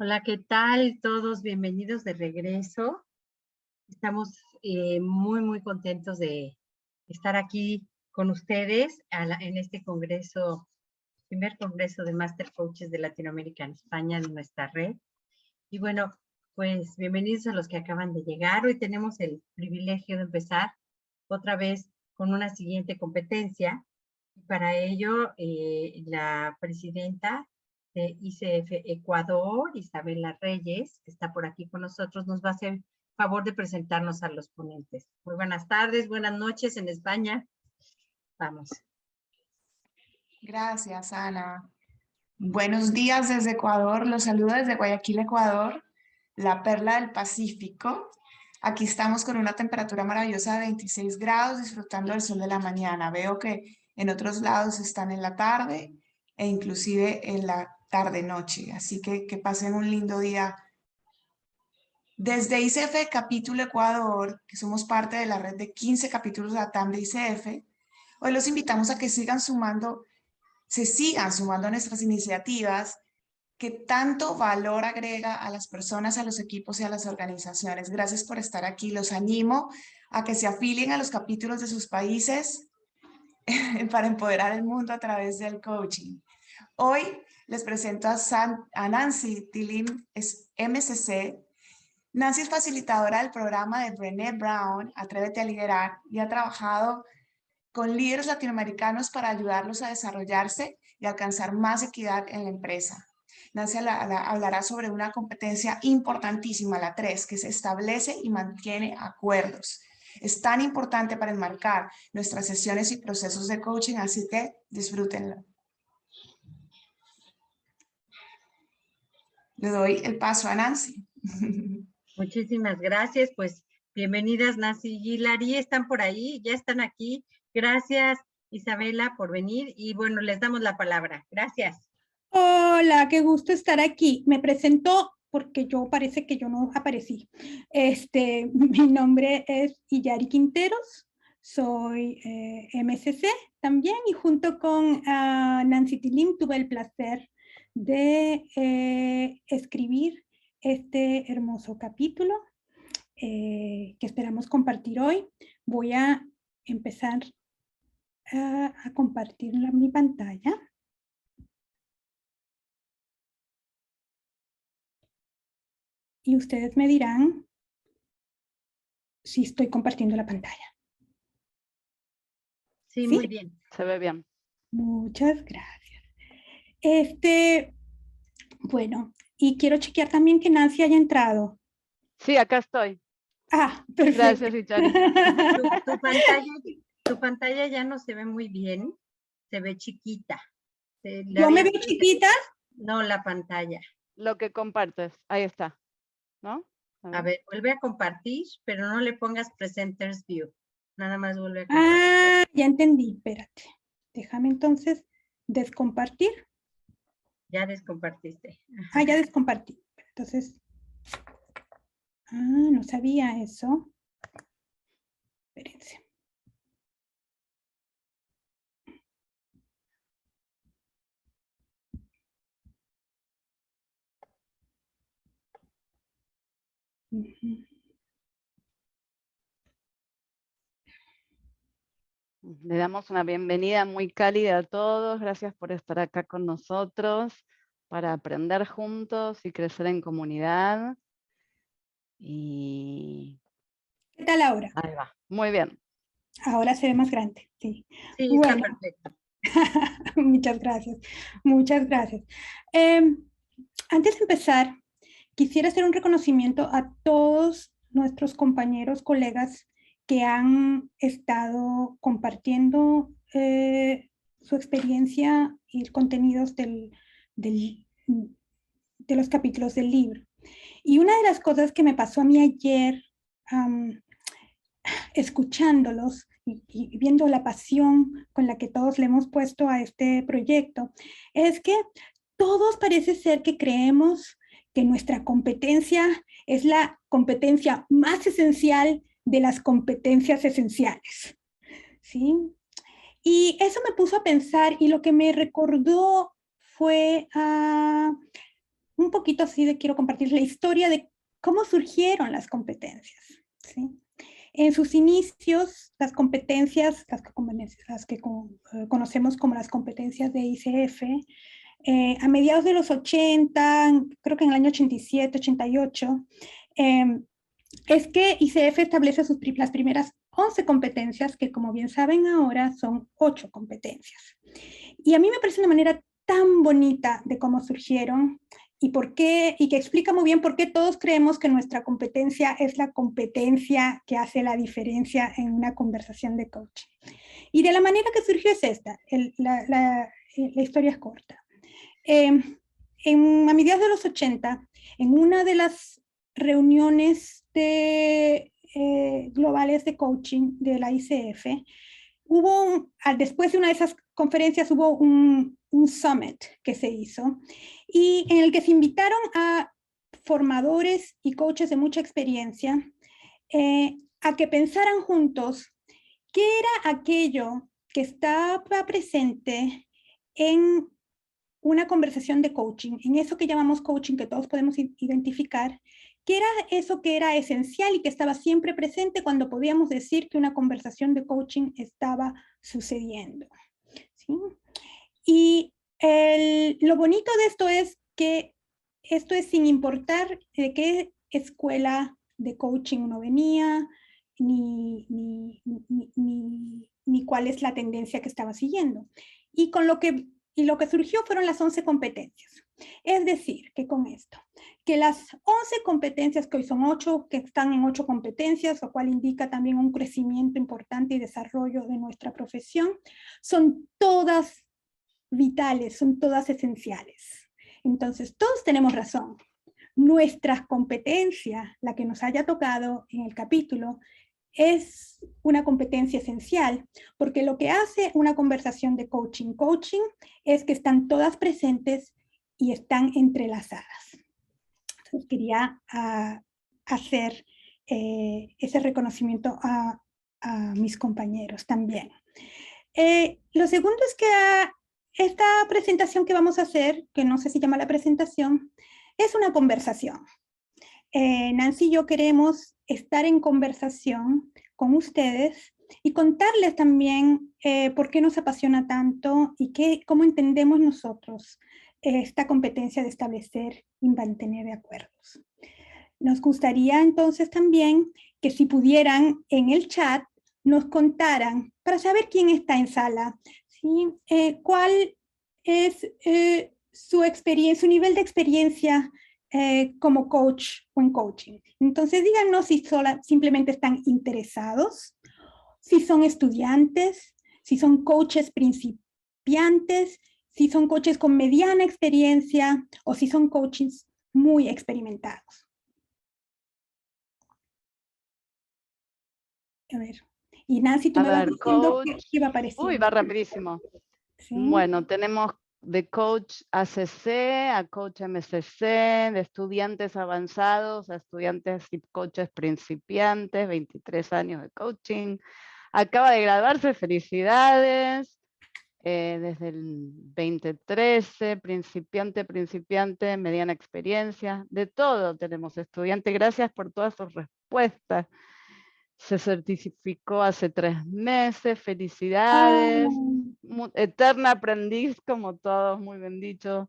Hola, ¿qué tal todos? Bienvenidos de regreso. Estamos muy contentos de estar aquí con ustedes en este congreso, primer congreso de Master Coaches de Latinoamérica en España de nuestra red. Y bueno, pues bienvenidos a los que acaban de llegar. Hoy tenemos el privilegio de empezar otra vez con una siguiente competencia. Y para ello, la presidenta de ICF Ecuador, Isabela Reyes, que está por aquí con nosotros, nos va a hacer favor de presentarnos a los ponentes. Muy buenas tardes, buenas noches en España. Vamos. Gracias, Ana. Buenos días desde Ecuador. Los saludo desde Guayaquil, Ecuador, la perla del Pacífico. Aquí estamos con una temperatura maravillosa de 26 grados, disfrutando del sol de la mañana. Veo que en otros lados están en la tarde e inclusive en la tarde-noche. Así que pasen un lindo día. Desde ICF Capítulo Ecuador, que somos parte de la red de 15 capítulos LATAM de ICF, hoy los invitamos a que se sigan sumando a nuestras iniciativas que tanto valor agrega a las personas, a los equipos y a las organizaciones. Gracias por estar aquí. Los animo a que se afilien a los capítulos de sus países para empoderar el mundo a través del coaching. Hoy les presento a Nancy Tilim, es MCC. Nancy es facilitadora del programa de Brené Brown, Atrévete a Liderar, y ha trabajado con líderes latinoamericanos para ayudarlos a desarrollarse y alcanzar más equidad en la empresa. Nancy hablará sobre una competencia importantísima, la 3, que se establece y mantiene acuerdos. Es tan importante para enmarcar nuestras sesiones y procesos de coaching, así que disfrútenlo. Le doy el paso a Nancy. Muchísimas gracias. Pues bienvenidas, Nancy y Hilary. ¿Están por ahí? ¿Ya están aquí? Gracias, Isabela, por venir. Y bueno, les damos la palabra. Gracias. Hola, qué gusto estar aquí. Me presento porque parece que yo no aparecí. Mi nombre es Hilary Quinteros, soy MCC también, y junto con Nancy Tilim tuve el placer de escribir este hermoso capítulo que esperamos compartir hoy. Voy a empezar a compartir mi pantalla. Y ustedes me dirán si estoy compartiendo la pantalla. Sí, muy bien. Se ve bien. Muchas gracias. Bueno, y quiero chequear también que Nancy haya entrado. Sí, acá estoy. Ah, perfecto. Gracias, Richard. Tu pantalla ya no se ve muy bien. Se ve chiquita. ¿Yo me veo chiquita? No, la pantalla. Lo que compartes, ahí está, ¿no? A ver, vuelve a compartir, pero no le pongas Presenters View. Nada más vuelve a compartir. Ah, ya entendí, espérate. Déjame entonces descompartir. Ya descompartiste. Ah, ya descompartí. Entonces, no sabía eso. Espérense. Le damos una bienvenida muy cálida a todos. Gracias por estar acá con nosotros para aprender juntos y crecer en comunidad. ¿Qué tal ahora? Ahí va, muy bien. Ahora se ve más grande, sí. Sí, bueno, está perfecto. Muchas gracias, muchas gracias. Antes de empezar, quisiera hacer un reconocimiento a todos nuestros compañeros, colegas que han estado compartiendo su experiencia y contenidos de los capítulos del libro. Y una de las cosas que me pasó a mí ayer, escuchándolos y viendo la pasión con la que todos le hemos puesto a este proyecto, es que todos parece ser que creemos que nuestra competencia es la competencia más esencial de las competencias esenciales, ¿sí? Y eso me puso a pensar, y lo que me recordó fue un poquito así quiero compartir la historia de cómo surgieron las competencias, ¿sí? En sus inicios, las competencias, las que conocemos como las competencias de ICF, a mediados de los 80, creo que en el año 87, 88, es que ICF establece las primeras 11 competencias, que como bien saben ahora son 8 competencias. Y a mí me parece una manera tan bonita de cómo surgieron y por qué, y que explica muy bien por qué todos creemos que nuestra competencia es la competencia que hace la diferencia en una conversación de coaching. Y de la manera que surgió es esta, la historia es corta. A mediados de los 80, en una de las reuniones globales de coaching de la ICF, después de una de esas conferencias hubo un summit que se hizo y en el que se invitaron a formadores y coaches de mucha experiencia a que pensaran juntos qué era aquello que estaba presente en una conversación de coaching, en eso que llamamos coaching, que todos podemos identificar, que era eso que era esencial y que estaba siempre presente cuando podíamos decir que una conversación de coaching estaba sucediendo, ¿sí? Y lo bonito de esto es que esto es sin importar de qué escuela de coaching uno venía, ni cuál es la tendencia que estaba siguiendo. Y lo que surgió fueron las 11 competencias. Es decir, que con esto, que las 11 competencias, que hoy son 8, que están en 8 competencias, lo cual indica también un crecimiento importante y desarrollo de nuestra profesión, son todas vitales, son todas esenciales. Entonces, todos tenemos razón. Nuestra competencia, la que nos haya tocado en el capítulo, es una competencia esencial, porque lo que hace una conversación de coaching es que están todas presentes y están entrelazadas. Entonces quería hacer ese reconocimiento a mis compañeros también. Lo segundo es que esta presentación que vamos a hacer, que no sé si llama la presentación, es una conversación. Nancy y yo queremos estar en conversación con ustedes y contarles también por qué nos apasiona tanto y cómo entendemos nosotros esta competencia de establecer y mantener acuerdos. Nos gustaría entonces también que si pudieran en el chat nos contaran, para saber quién está en sala, ¿sí? Cuál es su experiencia, su nivel de experiencia como coach o en coaching. Entonces díganos si simplemente están interesados, si son estudiantes, si son coaches principiantes, si son coaches con mediana experiencia o si son coaches muy experimentados. A ver. Y Nancy, tú me vas diciendo qué va apareciendo. Uy, va rapidísimo. ¿Sí? Bueno, tenemos de coach ACC a coach MCC, de estudiantes avanzados a estudiantes y coaches principiantes, 23 años de coaching. Acaba de graduarse, felicidades. Desde el 2013, principiante, mediana experiencia, de todo tenemos estudiantes. Gracias por todas sus respuestas. Se certificó hace 3 meses, felicidades. Eterna aprendiz, como todos, muy bien dicho.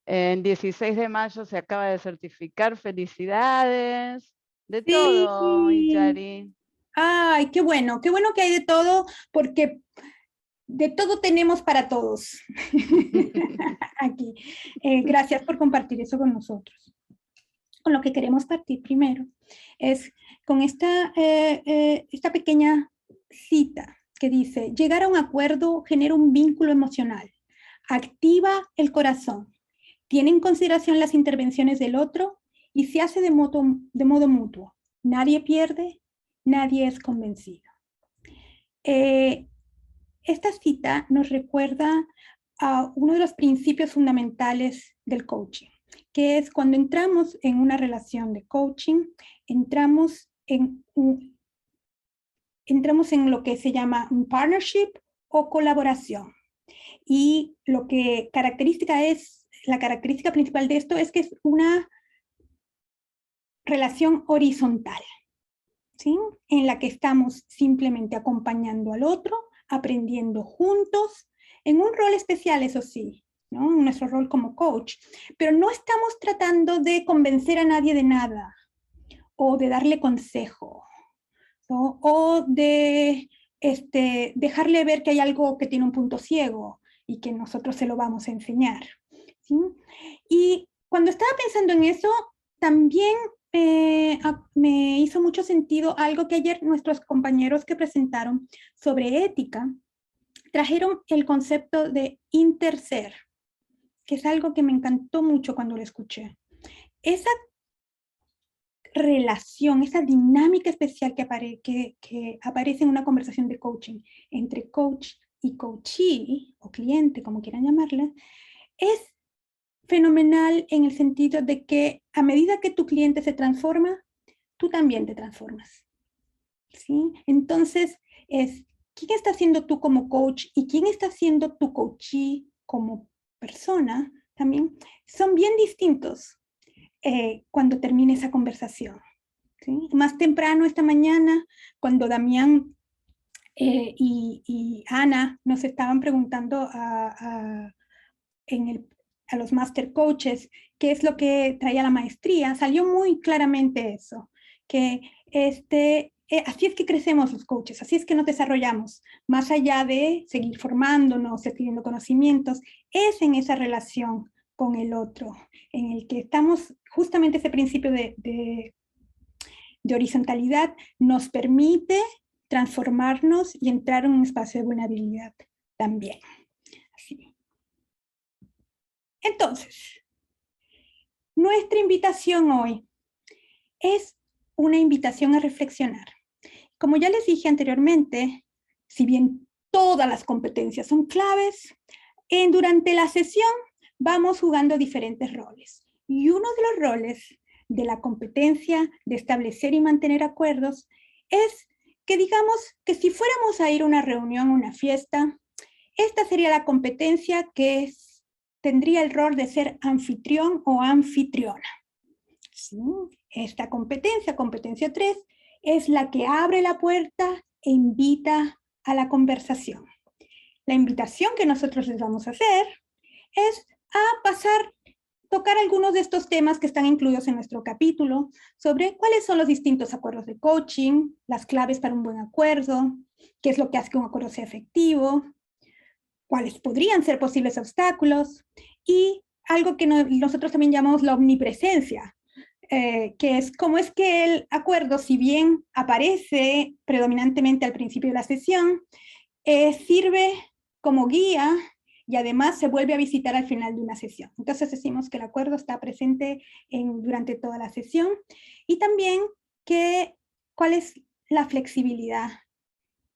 El 16 de mayo se acaba de certificar, felicidades. De todo, Yari. Ay, qué bueno que hay de todo, porque de todo tenemos para todos. Aquí. Gracias por compartir eso con nosotros. Con lo que queremos partir primero es con esta pequeña cita que dice: llegar a un acuerdo genera un vínculo emocional, activa el corazón, tiene en consideración las intervenciones del otro y se hace de modo mutuo. Nadie pierde, nadie es convencido. Esta cita nos recuerda a uno de los principios fundamentales del coaching, que es cuando entramos en una relación de coaching, entramos en lo que se llama un partnership o colaboración. Y lo que característica es la característica principal de esto es que es una relación horizontal, ¿sí? En la que estamos simplemente acompañando al otro, aprendiendo juntos, en un rol especial, eso sí, ¿no? En nuestro rol como coach, pero no estamos tratando de convencer a nadie de nada, o de darle consejo, ¿no? O de dejarle ver que hay algo que tiene un punto ciego y que nosotros se lo vamos a enseñar, ¿sí? Y cuando estaba pensando en eso, también me hizo mucho sentido algo que ayer nuestros compañeros que presentaron sobre ética trajeron el concepto de interser, que es algo que me encantó mucho cuando lo escuché. Esa relación, esa dinámica especial que aparece en una conversación de coaching entre coach y coachee, o cliente, como quieran llamarla, es fenomenal en el sentido de que a medida que tu cliente se transforma, tú también te transformas, ¿sí? Entonces, ¿quién está siendo tú como coach y quién está siendo tu coachee como persona? También son bien distintos cuando termine esa conversación, ¿sí? Más temprano esta mañana, cuando Damián y Ana nos estaban preguntando a los master coaches qué es lo que traía la maestría, salió muy claramente eso, que así es que crecemos los coaches, así es que nos desarrollamos, más allá de seguir formándonos, adquiriendo conocimientos, es en esa relación con el otro, en el que estamos, justamente ese principio de horizontalidad nos permite transformarnos y entrar en un espacio de vulnerabilidad también. Así. Entonces, nuestra invitación hoy es una invitación a reflexionar. Como ya les dije anteriormente, si bien todas las competencias son claves, durante la sesión vamos jugando diferentes roles. Y uno de los roles de la competencia de establecer y mantener acuerdos es que digamos que si fuéramos a ir a una reunión, una fiesta, esta sería la competencia que tendría el rol de ser anfitrión o anfitriona. ¿Sí? Esta competencia, competencia 3, es la que abre la puerta e invita a la conversación. La invitación que nosotros les vamos a hacer es a tocar algunos de estos temas que están incluidos en nuestro capítulo sobre cuáles son los distintos acuerdos de coaching, las claves para un buen acuerdo, qué es lo que hace que un acuerdo sea efectivo, cuáles podrían ser posibles obstáculos y algo que nosotros también llamamos la omnipresencia, que es cómo es que el acuerdo, si bien aparece predominantemente al principio de la sesión, sirve como guía y además se vuelve a visitar al final de una sesión. Entonces decimos que el acuerdo está presente durante toda la sesión y también cuál es la flexibilidad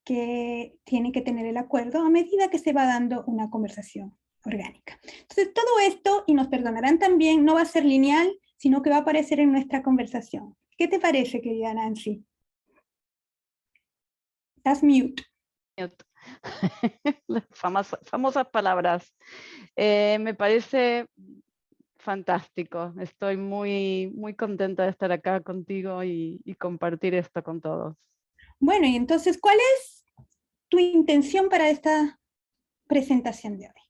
que tiene que tener el acuerdo a medida que se va dando una conversación orgánica. Entonces todo esto, y nos perdonarán también, no va a ser lineal, sino que va a aparecer en nuestra conversación. ¿Qué te parece, querida Nancy? Estás mute. Las famosas palabras. Me parece fantástico. Estoy muy, muy contenta de estar acá contigo y compartir esto con todos. Bueno, y entonces, ¿cuál es tu intención para esta presentación de hoy?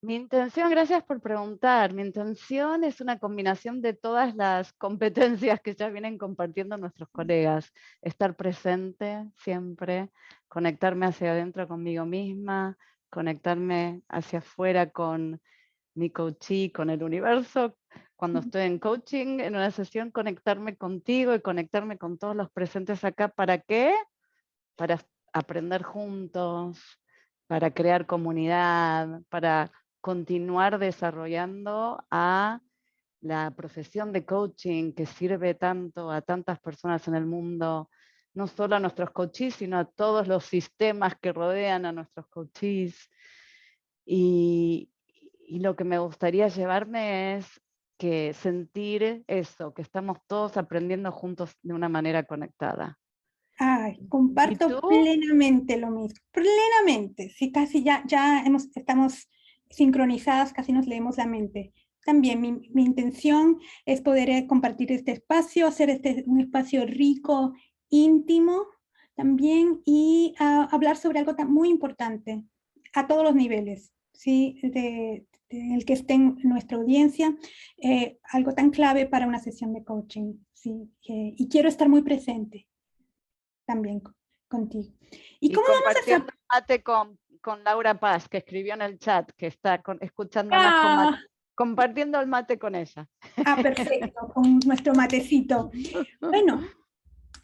Mi intención, gracias por preguntar, mi intención es una combinación de todas las competencias que ya vienen compartiendo nuestros colegas. Estar presente siempre, conectarme hacia adentro conmigo misma, conectarme hacia afuera con mi coachee, con el universo. Cuando estoy en coaching, en una sesión, conectarme contigo y conectarme con todos los presentes acá. ¿Para qué? Para aprender juntos, para crear comunidad, para continuar desarrollando a la profesión de coaching que sirve tanto a tantas personas en el mundo, no solo a nuestros coaches, sino a todos los sistemas que rodean a nuestros coaches. Y lo que me gustaría llevarme es que sentir eso, que estamos todos aprendiendo juntos de una manera conectada. Ay, comparto plenamente lo mismo, plenamente. Sí, casi ya estamos sincronizadas, casi nos leemos la mente. También mi intención es poder compartir este espacio, hacer un espacio rico, íntimo también, y hablar sobre algo muy importante a todos los niveles, ¿sí? En el que esté en nuestra audiencia, algo tan clave para una sesión de coaching, ¿sí? Y quiero estar muy presente también contigo. ¿Y cómo vamos a hacer? Compartiendo mate con Laura Paz, que escribió en el chat, que está escuchándolas con mate, compartiendo el mate con ella. Perfecto, con nuestro matecito. Bueno,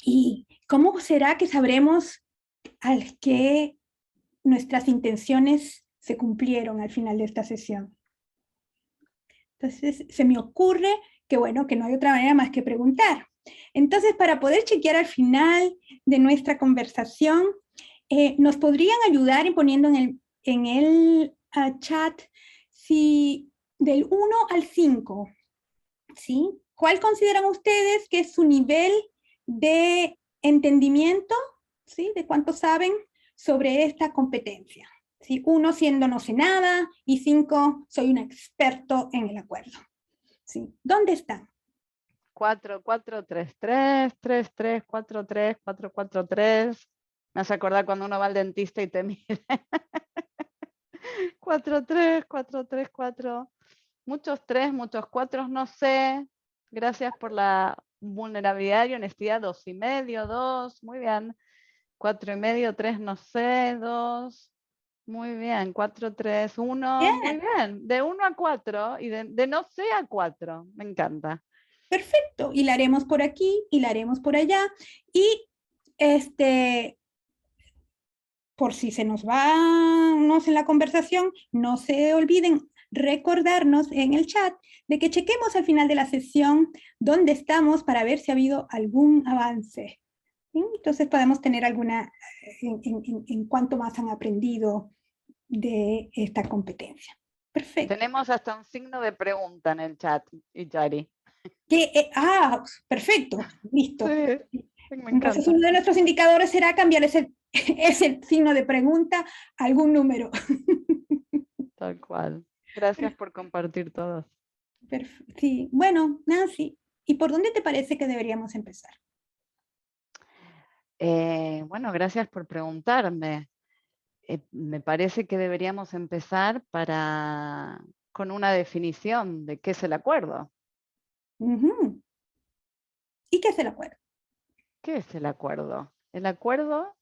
¿y cómo será que sabremos al que nuestras intenciones se cumplieron al final de esta sesión? Entonces, se me ocurre que, bueno, que no hay otra manera más que preguntar. Entonces, para poder chequear al final de nuestra conversación, nos podrían ayudar poniendo en el chat si del 1 al 5, ¿sí? ¿Cuál consideran ustedes que es su nivel de entendimiento, ¿sí? De cuánto saben sobre esta competencia. ¿Sí? 1 siendo no sé nada y 5 soy un experto en el acuerdo. ¿Sí? ¿Dónde están? 4, 4, 3, 3, 3, 3, 4, 3, 4, 4, 3. Me hace acordar cuando uno va al dentista y te mira. 4, 3, 4, 3, 4. Muchos 3, muchos 4, no sé. Gracias por la vulnerabilidad y honestidad. 2,5, 2, muy bien. 4,5, 3, no sé, 2. Muy bien, 4, 3, 1. Bien. Muy bien. De 1 a 4 y de no sé a 4. Me encanta. Perfecto. Y la haremos por aquí y la haremos por allá. Y por si se nos va en la conversación, no se olviden recordarnos en el chat de que chequemos al final de la sesión dónde estamos para ver si ha habido algún avance. ¿Sí? Entonces podemos tener alguna, en cuánto más han aprendido de esta competencia. Perfecto. Tenemos hasta un signo de pregunta en el chat, Yari. Perfecto, listo. Sí, me Entonces encanta. uno de nuestros indicadores será cambiar ese signo de pregunta a algún número. Tal cual. Gracias por compartir todos. Sí, bueno, Nancy, ¿y por dónde te parece que deberíamos empezar? Bueno, gracias por preguntarme. Me parece que deberíamos empezar con una definición de qué es el acuerdo. Uh-huh. ¿Y qué es el acuerdo? ¿Qué es el acuerdo? El acuerdo...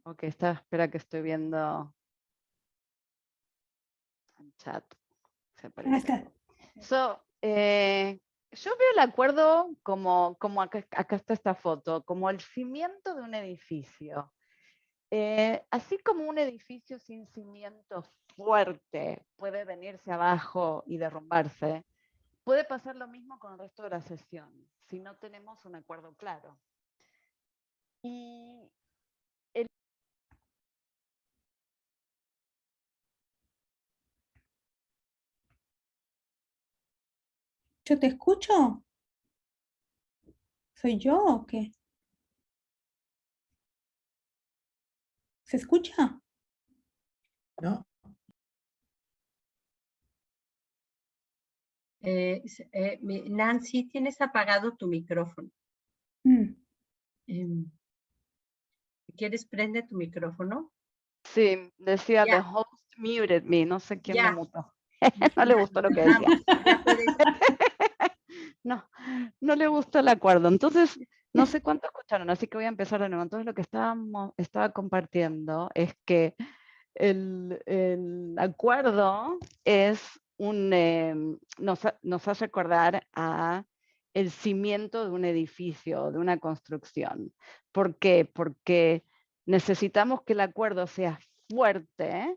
ok, espera que estoy viendo el chat. Está. Yo veo el acuerdo como acá está esta foto, como el cimiento de un edificio. Así como un edificio sin cimiento fuerte puede venirse abajo y derrumbarse, puede pasar lo mismo con el resto de la sesión, si no tenemos un acuerdo claro. Y ¿Yo te escucho? ¿Soy yo o qué? ¿Se escucha? No. Nancy, tienes apagado tu micrófono. ¿Quieres prende tu micrófono? sí, decía Ya. the host muted me, no sé quién Ya. me mutó. No le gustó lo que decía. Ya puedes. No le gustó el acuerdo. Entonces, no sé cuánto escucharon, así que voy a empezar de nuevo. Entonces, lo que estaba compartiendo es que el acuerdo es nos hace recordar a el cimiento de un edificio, de una construcción. ¿Por qué? Porque necesitamos que el acuerdo sea fuerte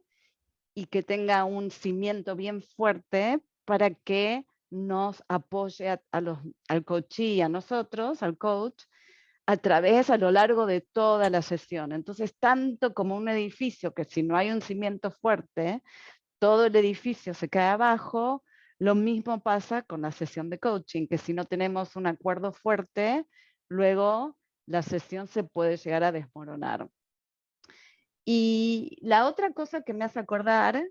y que tenga un cimiento bien fuerte para que nos apoye al coachee y a nosotros, al coach, a lo largo de toda la sesión. Entonces, tanto como un edificio, que si no hay un cimiento fuerte, todo el edificio se cae abajo, lo mismo pasa con la sesión de coaching, que si no tenemos un acuerdo fuerte, luego la sesión se puede llegar a desmoronar. Y la otra cosa que me hace acordar,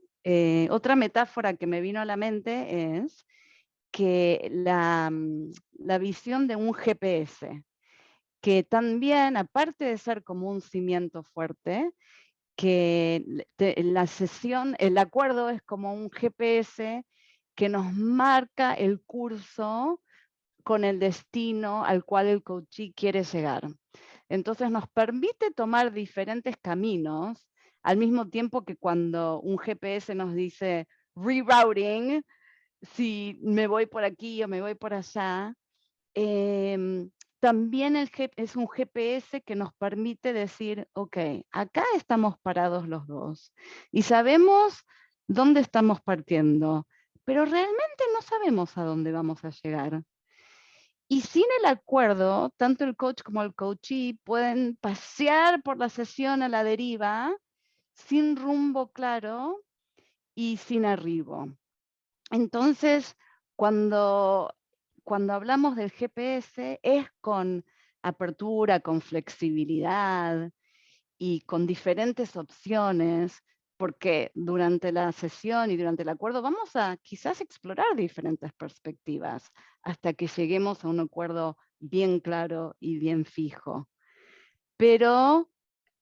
otra metáfora que me vino a la mente es que la visión de un GPS, que también, aparte de ser como un cimiento fuerte, que la sesión, el acuerdo es como un GPS que nos marca el curso con el destino al cual el coachee quiere llegar. Entonces nos permite tomar diferentes caminos, al mismo tiempo que cuando un GPS nos dice rerouting, si me voy por aquí o me voy por allá, también es un GPS que nos permite decir, ok, acá estamos parados los dos y sabemos dónde estamos partiendo, pero realmente no sabemos a dónde vamos a llegar. Y sin el acuerdo, tanto el coach como el coachee pueden pasear por la sesión a la deriva, sin rumbo claro y sin arribo. Entonces, cuando hablamos del GPS es con apertura, con flexibilidad y con diferentes opciones, porque durante la sesión y durante el acuerdo vamos a quizás explorar diferentes perspectivas hasta que lleguemos a un acuerdo bien claro y bien fijo. Pero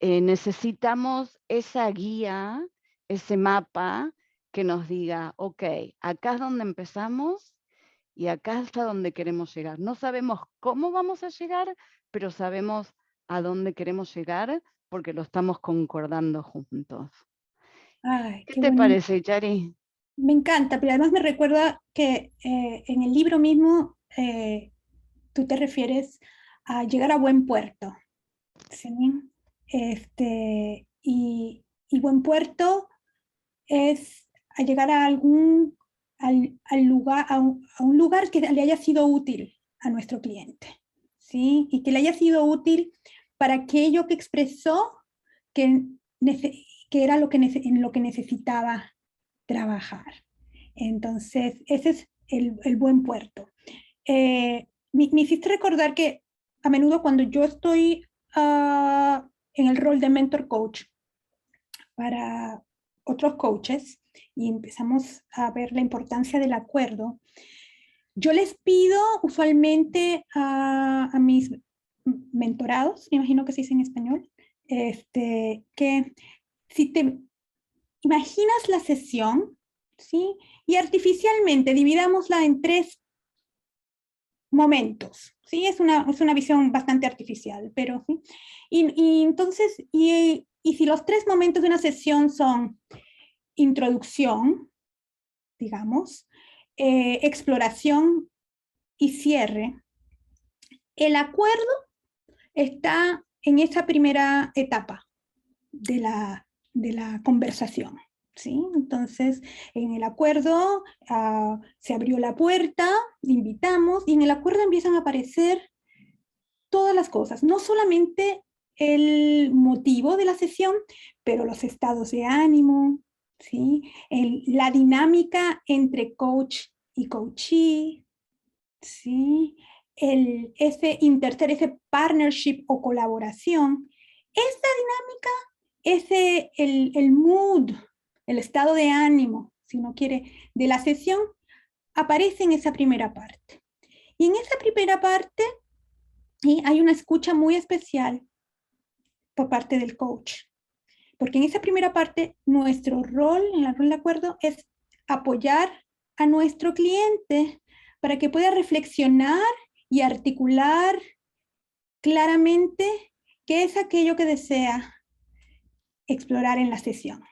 necesitamos esa guía, ese mapa que nos diga, ok, acá es donde empezamos y acá es a donde queremos llegar. No sabemos cómo vamos a llegar, pero sabemos a dónde queremos llegar porque lo estamos concordando juntos. Ay, ¿Qué qué te bonito. parece, Yari? Me encanta, pero además me recuerda que en el libro mismo tú te refieres a llegar a buen puerto, ¿sí? Y buen puerto es a llegar a al lugar, a un lugar que le haya sido útil a nuestro cliente, ¿sí? Y que le haya sido útil para aquello que expresó que, que era en lo que necesitaba trabajar. Entonces, ese es el buen puerto. Me hiciste recordar que a menudo cuando yo estoy en el rol de mentor coach para otros coaches y empezamos a ver la importancia del acuerdo, yo les pido usualmente a mis mentorados, me imagino que se dice en español, que si te imaginas la sesión, ¿sí? Y artificialmente dividámosla en 3 momentos, ¿sí? Es una visión bastante artificial, pero ¿sí? Y entonces, y si los 3 momentos de una sesión son introducción, digamos, exploración y cierre, el acuerdo está en esa primera etapa de la conversación. ¿Sí? Entonces, en el acuerdo se abrió la puerta, invitamos, y en el acuerdo empiezan a aparecer todas las cosas, no solamente el motivo de la sesión, pero los estados de ánimo, ¿sí? La dinámica entre coach y coachee, ¿sí? Ese partnership o colaboración, esta dinámica, el mood, el estado de ánimo, si uno quiere, de la sesión, aparece en esa primera parte. Y en esa primera parte hay una escucha muy especial por parte del coach, porque en esa primera parte nuestro rol, en el rol de acuerdo, es apoyar a nuestro cliente para que pueda reflexionar y articular claramente qué es aquello que desea explorar en la sesión,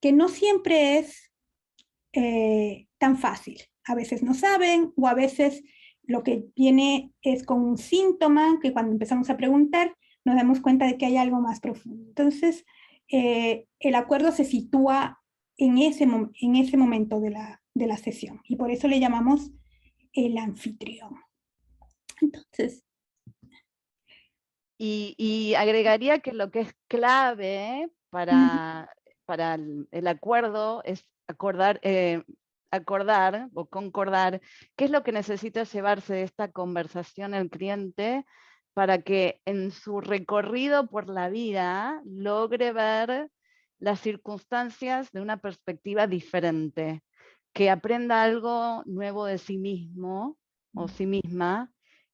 que no siempre es tan fácil. A veces no saben o a veces lo que viene es con un síntoma que cuando empezamos a preguntar nos damos cuenta de que hay algo más profundo. Entonces, el acuerdo se sitúa en ese momento de la sesión y por eso le llamamos el anfitrión. Entonces, Y agregaría que lo que es clave para el acuerdo es acordar o concordar qué es lo que necesita llevarse de esta conversación el cliente para que en su recorrido por la vida logre ver las circunstancias de una perspectiva diferente, que aprenda algo nuevo de sí mismo o sí misma,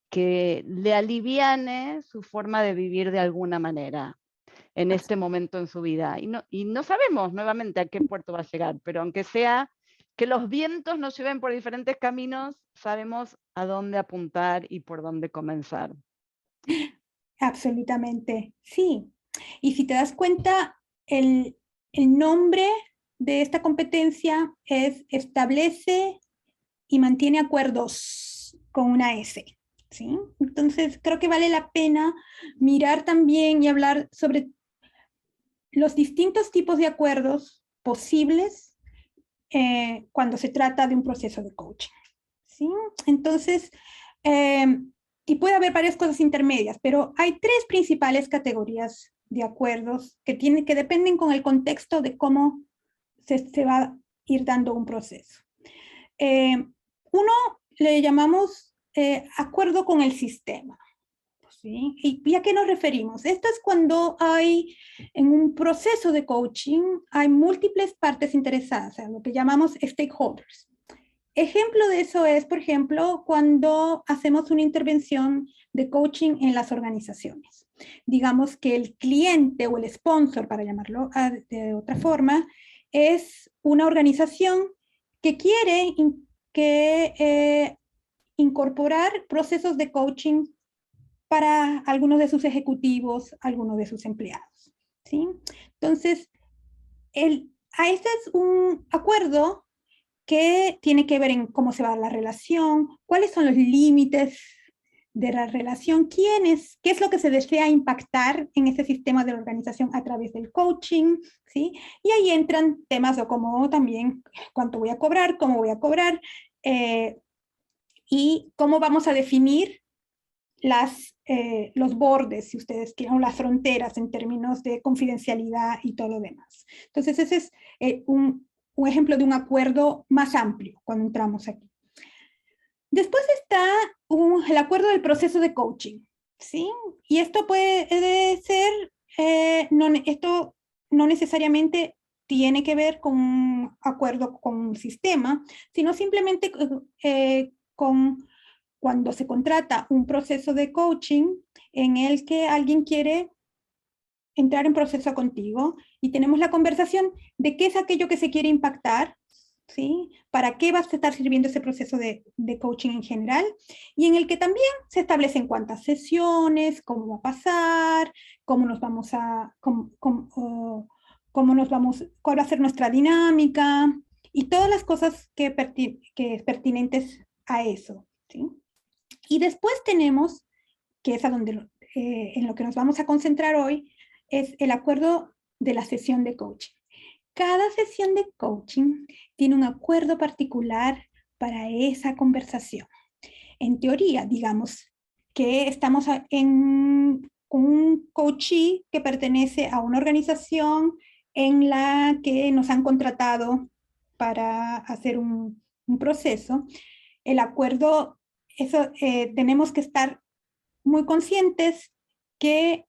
que le aliviane su forma de vivir de alguna manera en este momento en su vida. Y no sabemos nuevamente a qué puerto va a llegar, pero aunque sea que los vientos nos lleven por diferentes caminos, sabemos a dónde apuntar y por dónde comenzar. Absolutamente, sí. Y si te das cuenta, el nombre de esta competencia es establece y mantiene acuerdos con una S, ¿sí? Entonces, creo que vale la pena mirar también y hablar sobre los distintos tipos de acuerdos posibles cuando se trata de un proceso de coaching, ¿sí? Entonces, y puede haber varias cosas intermedias, pero hay tres principales categorías de acuerdos que dependen con el contexto de cómo se va a ir dando un proceso. Uno le llamamos acuerdo con el sistema. ¿Sí? ¿Y a qué nos referimos? Esto es cuando hay, en un proceso de coaching, hay múltiples partes interesadas, o sea, lo que llamamos stakeholders. Ejemplo de eso es, por ejemplo, cuando hacemos una intervención de coaching en las organizaciones. Digamos que el cliente o el sponsor, para llamarlo de otra forma, es una organización que quiere incorporar procesos de coaching para algunos de sus ejecutivos, algunos de sus empleados, ¿sí? Entonces, este es un acuerdo que tiene que ver en cómo se va la relación, cuáles son los límites de la relación, qué es lo que se desea impactar en ese sistema de la organización a través del coaching, ¿sí? Y ahí entran temas como también cuánto voy a cobrar, cómo voy a cobrar, y cómo vamos a definir los bordes, si ustedes quieren, o las fronteras en términos de confidencialidad y todo lo demás. Entonces, ese es un ejemplo de un acuerdo más amplio cuando entramos aquí. Después está el acuerdo del proceso de coaching, ¿sí? Y esto puede ser, esto no necesariamente tiene que ver con un acuerdo con un sistema, sino simplemente con cuando se contrata un proceso de coaching en el que alguien quiere entrar en proceso contigo y tenemos la conversación de qué es aquello que se quiere impactar, ¿sí? ¿Para qué va a estar sirviendo ese proceso de coaching en general? Y en el que también se establecen cuántas sesiones, cómo va a pasar, cómo nos vamos a, cuál va a ser nuestra dinámica y todas las cosas que es pertinentes a eso, ¿sí? Y después tenemos, que es en lo que nos vamos a concentrar hoy, es el acuerdo de la sesión de coaching. Cada sesión de coaching tiene un acuerdo particular para esa conversación. En teoría, digamos que estamos con un coachee que pertenece a una organización en la que nos han contratado para hacer un proceso. El acuerdo, tenemos que estar muy conscientes que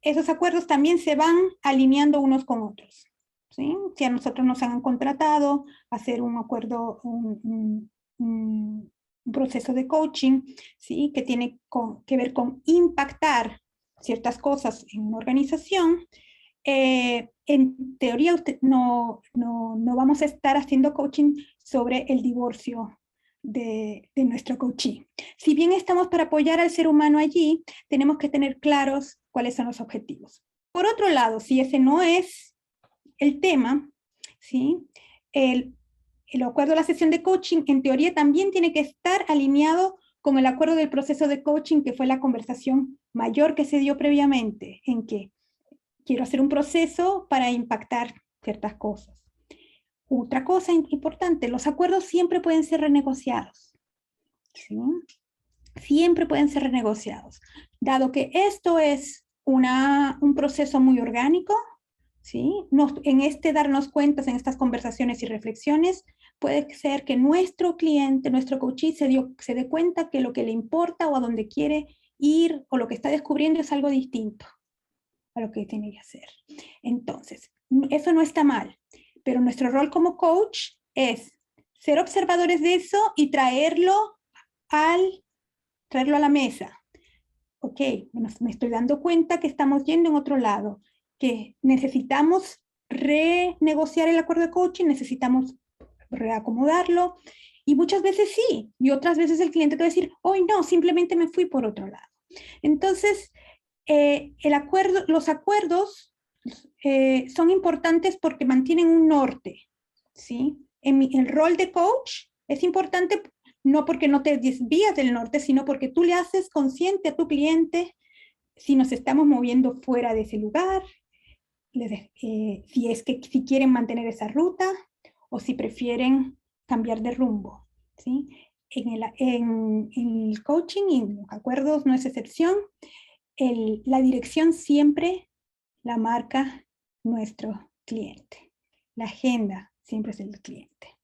esos acuerdos también se van alineando unos con otros, ¿sí? Si a nosotros nos han contratado a hacer un acuerdo, un proceso de coaching, ¿sí? Que tiene que ver con impactar ciertas cosas en una organización, en teoría no vamos a estar haciendo coaching sobre el divorcio de nuestro coaching. Si bien estamos para apoyar al ser humano allí, tenemos que tener claros cuáles son los objetivos. Por otro lado, si ese no es el tema, ¿sí? El acuerdo de la sesión de coaching, en teoría, también tiene que estar alineado con el acuerdo del proceso de coaching, que fue la conversación mayor que se dio previamente, en que quiero hacer un proceso para impactar ciertas cosas. Otra cosa importante, los acuerdos siempre pueden ser renegociados, ¿sí? Siempre pueden ser renegociados. Dado que esto es un proceso muy orgánico, ¿sí? En darnos cuentas, en estas conversaciones y reflexiones, puede ser que nuestro cliente, nuestro coachee se dé cuenta que lo que le importa o a donde quiere ir o lo que está descubriendo es algo distinto a lo que tiene que hacer. Entonces, eso no está mal, pero nuestro rol como coach es ser observadores de eso y traerlo a la mesa. Ok, bueno, me estoy dando cuenta que estamos yendo en otro lado, que necesitamos renegociar el acuerdo de coaching, necesitamos reacomodarlo, y muchas veces sí, y otras veces el cliente te va a decir, hoy no, simplemente me fui por otro lado. Entonces, los acuerdos son importantes porque mantienen un norte, ¿sí? El rol de coach es importante no porque no te desvías del norte, sino porque tú le haces consciente a tu cliente si nos estamos moviendo fuera de ese lugar, si quieren mantener esa ruta o si prefieren cambiar de rumbo, ¿sí? En el coaching y en los acuerdos no es excepción. La dirección siempre la marca nuestro cliente. La agenda siempre es el cliente.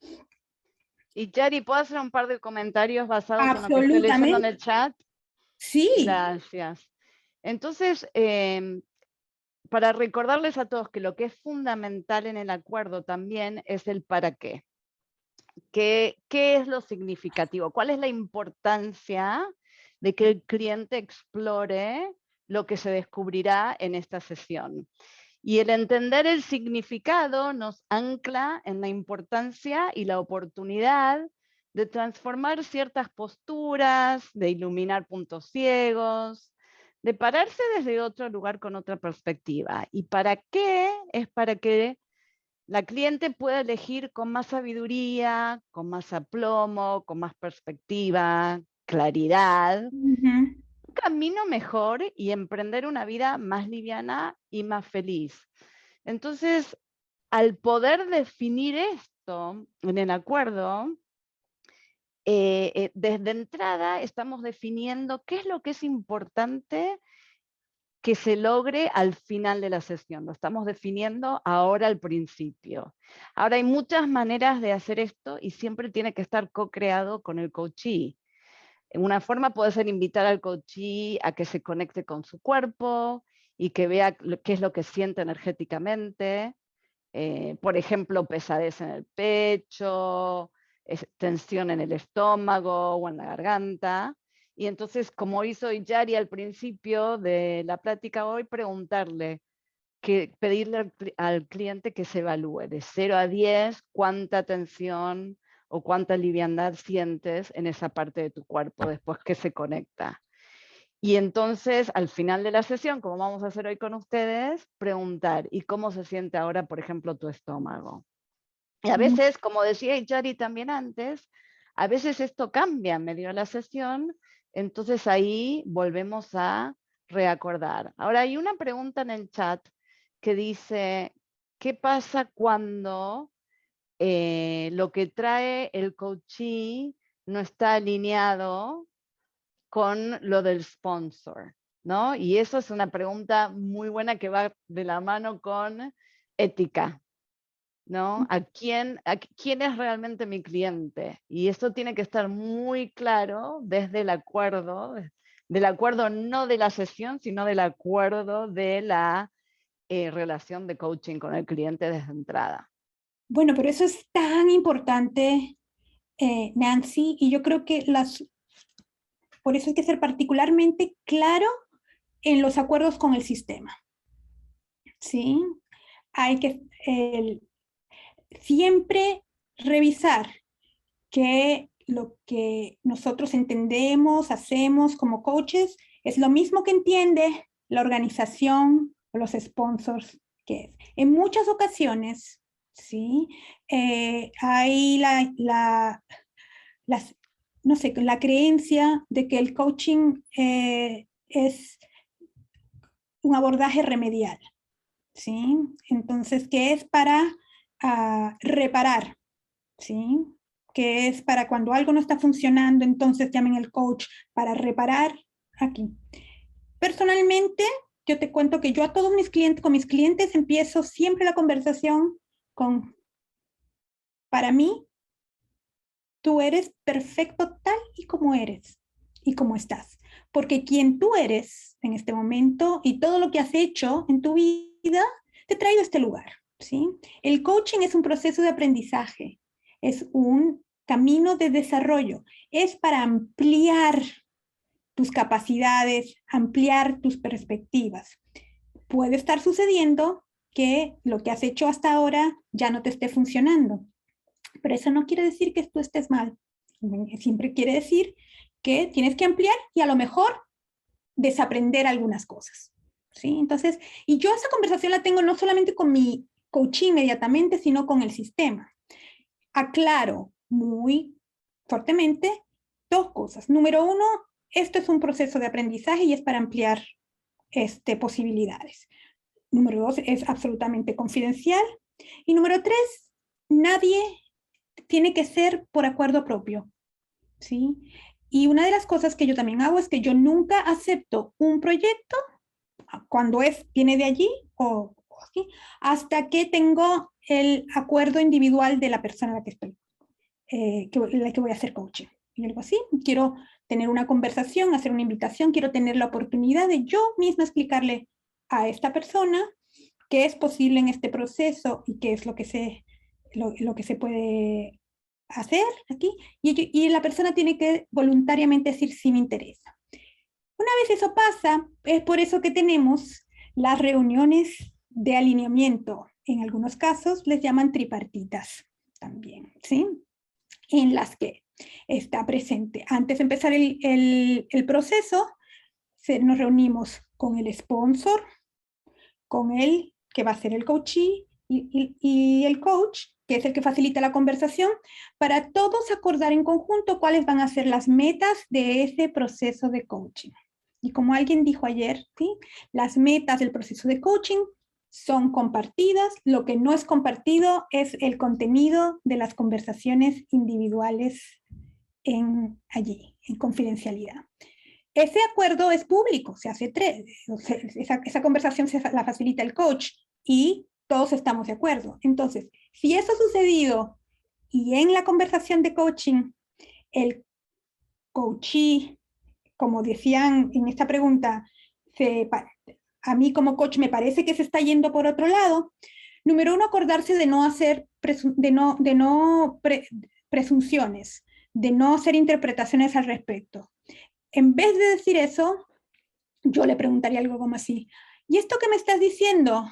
Y Yari, ¿puedo hacer un par de comentarios basados en lo que estoy leyendo en el chat? Sí. Gracias. Entonces, para recordarles a todos que lo que es fundamental en el acuerdo también es el para qué. ¿Qué es lo significativo? ¿Cuál es la importancia de que el cliente explore lo que se descubrirá en esta sesión? Y el entender el significado nos ancla en la importancia y la oportunidad de transformar ciertas posturas, de iluminar puntos ciegos, de pararse desde otro lugar con otra perspectiva. ¿Y para qué? Es para que la cliente pueda elegir con más sabiduría, con más aplomo, con más perspectiva, claridad, un camino mejor y emprender una vida más liviana y más feliz. Entonces, al poder definir esto en el acuerdo, desde entrada estamos definiendo qué es lo que es importante que se logre al final de la sesión. Lo estamos definiendo ahora al principio. Ahora hay muchas maneras de hacer esto y siempre tiene que estar co-creado con el coachee. Una forma puede ser invitar al coachee a que se conecte con su cuerpo y que vea qué es lo que siente energéticamente. Por ejemplo, pesadez en el pecho, tensión en el estómago o en la garganta. Y entonces, como hizo Yari al principio de la plática hoy, pedirle al cliente que se evalúe de 0 a 10 cuánta tensión o cuánta liviandad sientes en esa parte de tu cuerpo después que se conecta. Y entonces, al final de la sesión, como vamos a hacer hoy con ustedes, preguntar, ¿y cómo se siente ahora, por ejemplo, tu estómago? Y a veces, como decía Yari también antes, a veces esto cambia en medio de la sesión, entonces ahí volvemos a reacordar. Ahora hay una pregunta en el chat que dice, ¿qué pasa cuando lo que trae el coachee no está alineado con lo del sponsor, ¿no? Y eso es una pregunta muy buena que va de la mano con ética, ¿no? ¿Quién es realmente mi cliente? Y esto tiene que estar muy claro desde el acuerdo, del acuerdo no de la sesión, sino del acuerdo de la relación de coaching con el cliente desde entrada. Bueno, pero eso es tan importante, Nancy, y yo creo que por eso hay que ser particularmente claro en los acuerdos con el sistema. ¿Sí? Hay que siempre revisar que lo que nosotros entendemos, hacemos como coaches, es lo mismo que entiende la organización o los sponsors que es. En muchas ocasiones, ¿sí? Hay no sé, la creencia de que el coaching es un abordaje remedial, ¿sí? Entonces, que es para reparar, ¿sí? Que es para cuando algo no está funcionando, entonces llamen al coach para reparar aquí. Personalmente, yo te cuento que yo a todos mis clientes, con mis clientes, empiezo siempre la conversación con, para mí, tú eres perfecto tal y como eres y como estás. Porque quien tú eres en este momento y todo lo que has hecho en tu vida te ha traído a este lugar. ¿sí? El coaching es un proceso de aprendizaje, es un camino de desarrollo, es para ampliar tus capacidades, ampliar tus perspectivas. Puede estar sucediendo que lo que has hecho hasta ahora ya no te esté funcionando, pero eso no quiere decir que tú estés mal. Siempre quiere decir que tienes que ampliar y a lo mejor desaprender algunas cosas, ¿sí? Entonces, y yo esa conversación la tengo no solamente con mi coach inmediatamente, sino con el sistema. Aclaro muy fuertemente dos cosas. Número uno, esto es un proceso de aprendizaje y es para ampliar posibilidades. Número dos, es absolutamente confidencial. Y número tres, nadie tiene que ser por acuerdo propio, ¿sí? Y una de las cosas que yo también hago es que yo nunca acepto un proyecto cuando viene de allí o así, hasta que tengo el acuerdo individual de la persona a la que estoy, la que voy a hacer coaching. Y algo así, quiero tener una conversación, hacer una invitación, quiero tener la oportunidad de yo misma explicarle a esta persona qué es posible en este proceso y qué es lo que se puede hacer aquí, y la persona tiene que voluntariamente decir sí me interesa. Una vez eso pasa, es por eso que tenemos las reuniones de alineamiento. En algunos casos les llaman tripartitas también, ¿sí? En las que está presente. Antes de empezar el proceso, nos reunimos con el sponsor, con el que va a ser el coachee y el coach, que es el que facilita la conversación, para todos acordar en conjunto cuáles van a ser las metas de ese proceso de coaching. Y como alguien dijo ayer, ¿sí? Las metas del proceso de coaching son compartidas, lo que no es compartido es el contenido de las conversaciones individuales allí, en confidencialidad. Ese acuerdo es público, se hace esa conversación la facilita el coach y todos estamos de acuerdo. Entonces, si eso ha sucedido y en la conversación de coaching, el coachee, como decían en esta pregunta, a mí como coach me parece que se está yendo por otro lado, número uno, acordarse de no hacer presunciones, de no hacer interpretaciones al respecto. En vez de decir eso, yo le preguntaría algo como así, ¿y esto que me estás diciendo?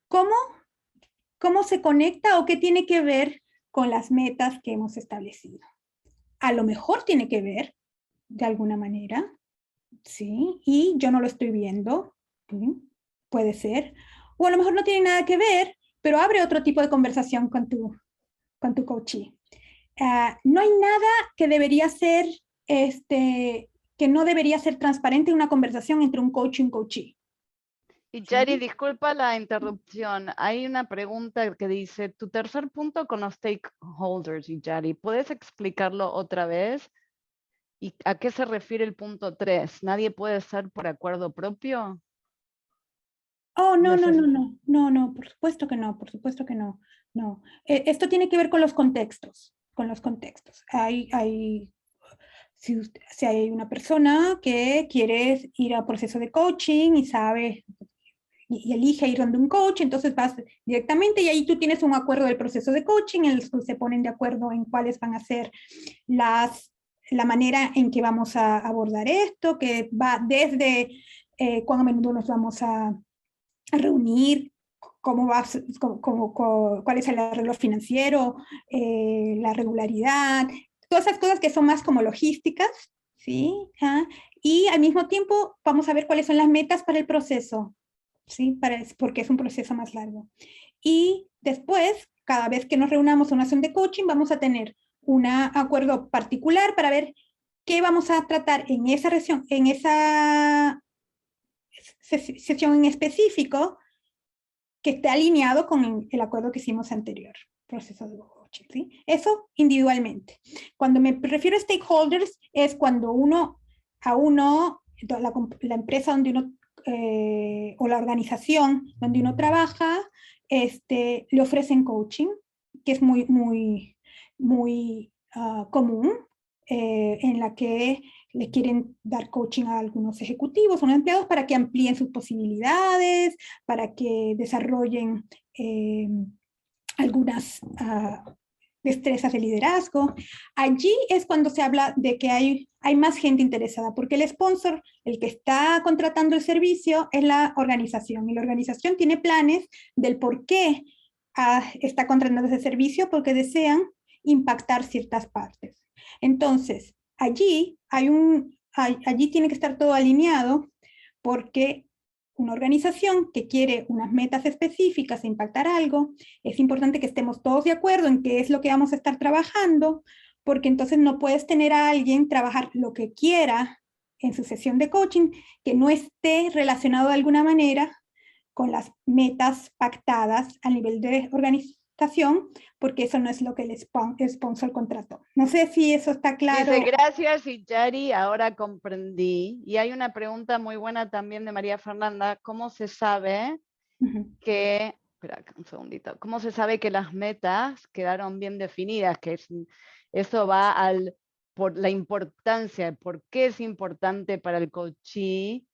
¿Cómo se conecta o qué tiene que ver con las metas que hemos establecido? A lo mejor tiene que ver, de alguna manera, ¿sí? Y yo no lo estoy viendo, ¿sí? Puede ser. O a lo mejor no tiene nada que ver, pero abre otro tipo de conversación con tu coachee. No hay nada que debería ser, que no debería ser transparente en una conversación entre un coach y un coachee. Y Yari, disculpa la interrupción. Hay una pregunta que dice, tu tercer punto con los stakeholders, y Yari, ¿puedes explicarlo otra vez? ¿Y a qué se refiere el punto 3? ¿Nadie puede ser por acuerdo propio? Oh, no, por supuesto que no, no. Esto tiene que ver con los contextos, si hay una persona que quiere ir a proceso de coaching y sabe y elige ir donde un coach, entonces vas directamente y ahí tú tienes un acuerdo del proceso de coaching en el que se ponen de acuerdo en cuáles van a ser la manera en que vamos a abordar esto, que va desde cuán a menudo nos vamos a reunir, cuál es el arreglo financiero, la regularidad, todas esas cosas que son más como logísticas, ¿sí? Y al mismo tiempo vamos a ver cuáles son las metas para el proceso, ¿sí? Porque es un proceso más largo. Y después, cada vez que nos reunamos en una sesión de coaching, vamos a tener un acuerdo particular para ver qué vamos a tratar en esa sesión en específico que esté alineado con el acuerdo que hicimos anterior, proceso de coaching, ¿sí? Eso individualmente. Cuando me refiero a stakeholders, es cuando la empresa donde uno, o la organización donde uno trabaja, le ofrecen coaching, que es muy común, en la que le quieren dar coaching a algunos ejecutivos o empleados para que amplíen sus posibilidades, para que desarrollen algunas destrezas de liderazgo. Allí es cuando se habla de que hay más gente interesada, porque el sponsor, el que está contratando el servicio, es la organización, y la organización tiene planes del por qué está contratando ese servicio, porque desean impactar ciertas partes. Entonces, allí tiene que estar todo alineado, porque una organización que quiere unas metas específicas e impactar algo, es importante que estemos todos de acuerdo en qué es lo que vamos a estar trabajando, porque entonces no puedes tener a alguien trabajar lo que quiera en su sesión de coaching que no esté relacionado de alguna manera con las metas pactadas a nivel de organización, porque eso no es lo que el sponsor contrató. No sé si eso está claro. Dice, gracias, Yari, ahora comprendí. Y hay una pregunta muy buena también de María Fernanda. ¿Cómo se sabe que, espera un segundito, cómo se sabe que las metas quedaron bien definidas? Que eso va por la importancia, por qué es importante para el coachee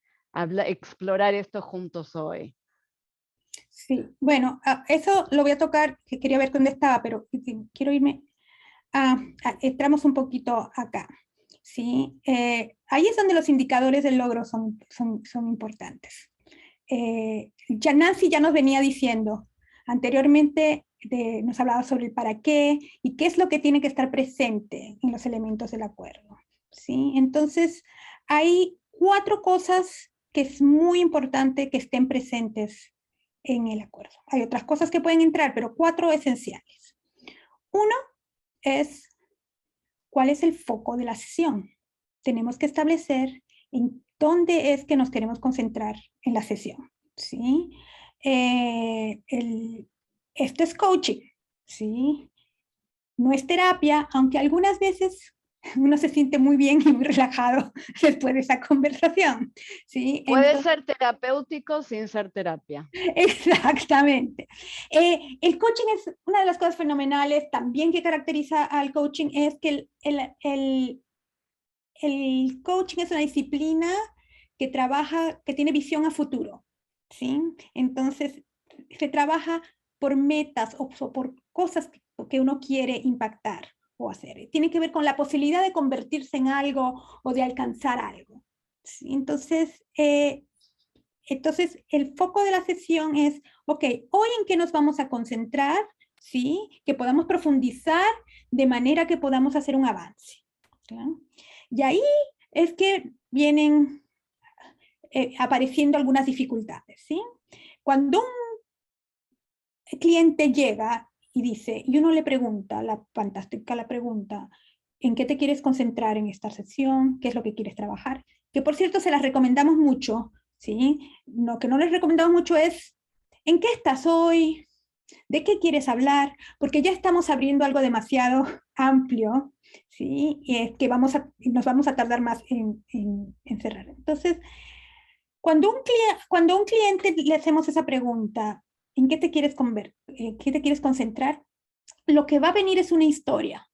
explorar esto juntos hoy. Sí, bueno, eso lo voy a tocar, que quería ver dónde estaba, pero quiero irme, entramos un poquito acá, ¿sí? Ahí es donde los indicadores del logro son importantes. Nancy ya nos venía diciendo, anteriormente nos hablaba sobre el para qué y qué es lo que tiene que estar presente en los elementos del acuerdo, ¿sí? Entonces, hay 4 cosas que es muy importante que estén presentes en el acuerdo. Hay otras cosas que pueden entrar, pero 4 esenciales. Uno es, ¿cuál es el foco de la sesión? Tenemos que establecer en dónde es que nos queremos concentrar en la sesión, ¿sí? Esto es coaching, ¿sí? No es terapia, aunque algunas veces uno se siente muy bien y muy relajado después de esa conversación, ¿sí? Puede ser terapéutico sin ser terapia. Exactamente. El coaching es una de las cosas fenomenales también que caracteriza al coaching, es que el coaching es una disciplina que trabaja, que tiene visión a futuro, ¿sí? Entonces, se trabaja por metas o por cosas que uno quiere impactar o hacer. Tiene que ver con la posibilidad de convertirse en algo o de alcanzar algo, ¿sí? Entonces, el foco de la sesión es, ok, ¿hoy en qué nos vamos a concentrar? ¿Sí? Que podamos profundizar de manera que podamos hacer un avance, ¿sí? Y ahí es que vienen apareciendo algunas dificultades, ¿sí? Cuando un cliente llega y dice, y uno le pregunta, la pregunta, ¿en qué te quieres concentrar en esta sesión? ¿Qué es lo que quieres trabajar? Que por cierto se las recomendamos mucho, ¿sí? Lo que no les recomendamos mucho es, ¿en qué estás hoy? ¿De qué quieres hablar? Porque ya estamos abriendo algo demasiado amplio, ¿sí? Y es que nos vamos a tardar más en cerrar. Entonces, cuando un cliente le hacemos esa pregunta, ¿en qué te quieres qué te quieres concentrar? Lo que va a venir es una historia,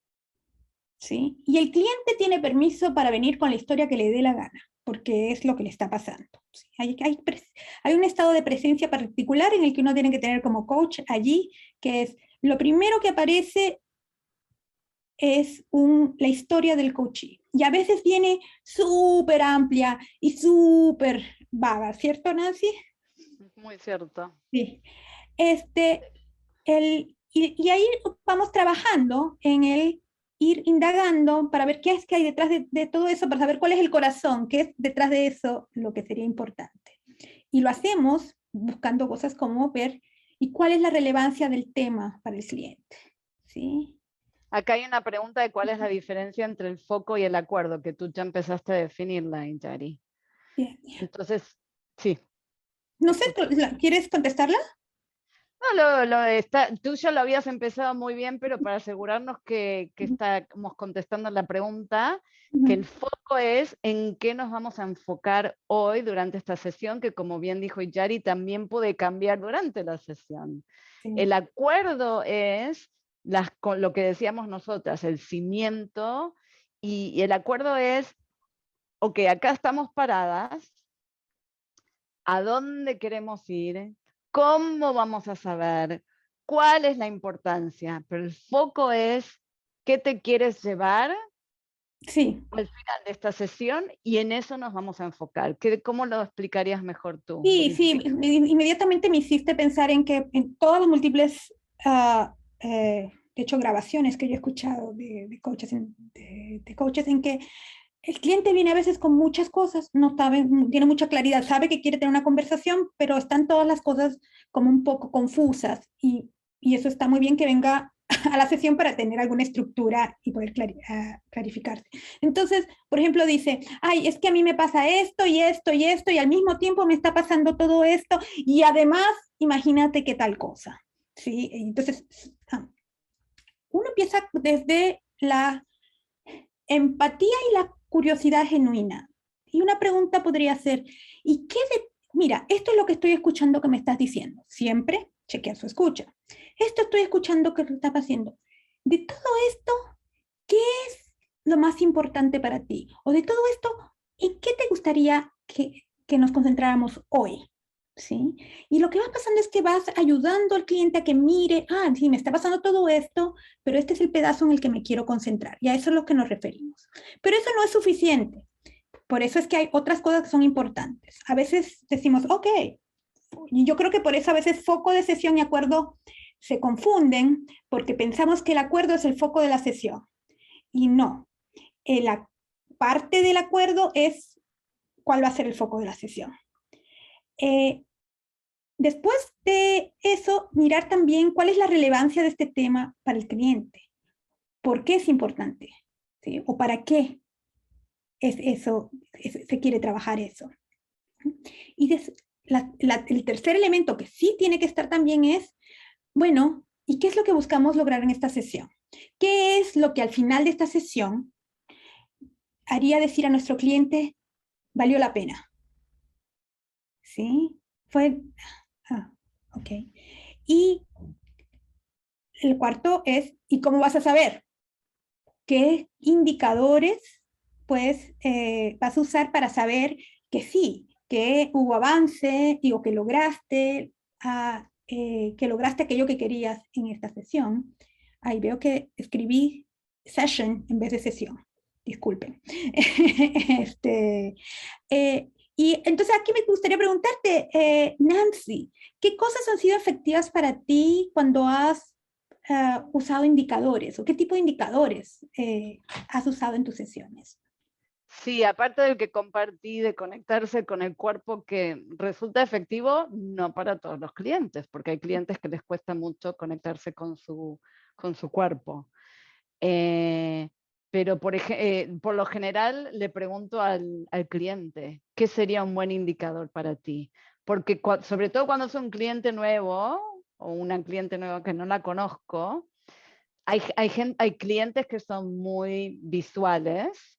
¿sí? Y el cliente tiene permiso para venir con la historia que le dé la gana, porque es lo que le está pasando, ¿sí? Hay un estado de presencia particular en el que uno tiene que tener como coach allí, que es lo primero que aparece es la historia del coachee. Y a veces viene súper amplia y súper vaga, ¿cierto, Nancy? Muy cierto. Sí. Y ahí vamos trabajando en el ir indagando para ver qué es que hay detrás de todo eso, para saber cuál es el corazón, qué es detrás de eso lo que sería importante. Y lo hacemos buscando cosas como ver y cuál es la relevancia del tema para el cliente, ¿sí? Acá hay una pregunta de cuál es la diferencia entre el foco y el acuerdo, que tú ya empezaste a definirla, Yari. Bien. Entonces, sí. No sé, ¿quieres contestarla? No, tú ya lo habías empezado muy bien, pero para asegurarnos que estamos contestando la pregunta, que el foco es en qué nos vamos a enfocar hoy durante esta sesión, que como bien dijo Yari, también puede cambiar durante la sesión. Sí. El acuerdo es con lo que decíamos nosotras, el cimiento Y el acuerdo es, ok, acá estamos paradas, ¿a dónde queremos ir? ¿Cómo vamos a saber? ¿Cuál es la importancia? Pero el foco es, ¿qué te quieres llevar Sí, al final de esta sesión? Y en eso nos vamos a enfocar. ¿Cómo lo explicarías mejor tú? sí, inmediatamente me hiciste pensar en que en todas las múltiples, de hecho, grabaciones que yo he escuchado de coaches, de coaches en que el cliente viene a veces con muchas cosas, no sabe, tiene mucha claridad, sabe que quiere tener una conversación, pero están todas las cosas como un poco confusas y eso está muy bien que venga a la sesión para tener alguna estructura y poder clarificarse. Entonces, por ejemplo, dice, ay, es que a mí me pasa esto y esto y esto y al mismo tiempo me está pasando todo esto y además, imagínate qué tal cosa. ¿Sí? Entonces, uno empieza desde la empatía y la curiosidad genuina. Y una pregunta podría ser, ¿y qué mira, esto es lo que estoy escuchando que me estás diciendo. Siempre chequea su escucha. Esto estoy escuchando que estás haciendo. De todo esto, ¿qué es lo más importante para ti? O de todo esto, ¿en qué te gustaría que nos concentráramos hoy? ¿Sí? Y lo que va pasando es que vas ayudando al cliente a que mire, sí, me está pasando todo esto, pero este es el pedazo en el que me quiero concentrar. Y a eso es lo que nos referimos. Pero eso no es suficiente. Por eso es que hay otras cosas que son importantes. A veces decimos, ok, y yo creo que por eso a veces foco de sesión y acuerdo se confunden, porque pensamos que el acuerdo es el foco de la sesión. Y no. La parte del acuerdo es cuál va a ser el foco de la sesión. Después de eso, mirar también cuál es la relevancia de este tema para el cliente. ¿Por qué es importante? ¿Sí? ¿O para qué es eso, se quiere trabajar eso? Y el tercer elemento que sí tiene que estar también es, bueno, ¿y qué es lo que buscamos lograr en esta sesión? ¿Qué es lo que al final de esta sesión haría decir a nuestro cliente, valió la pena? ¿Sí? Fue, ok. Y el cuarto es, ¿y cómo vas a saber? ¿Qué indicadores pues, vas a usar para saber que sí, que hubo avance, digo, que lograste aquello que querías en esta sesión? Ahí veo que escribí session en vez de sesión. Disculpen. Y entonces aquí me gustaría preguntarte, Nancy, ¿qué cosas han sido efectivas para ti cuando has usado indicadores o qué tipo de indicadores has usado en tus sesiones? Sí, aparte del que compartí de conectarse con el cuerpo, que resulta efectivo, no para todos los clientes, porque hay clientes que les cuesta mucho conectarse con su cuerpo. Pero por lo general le pregunto al cliente, ¿qué sería un buen indicador para ti? Porque sobre todo cuando es un cliente nuevo o una cliente nueva que no la conozco, hay clientes que son muy visuales.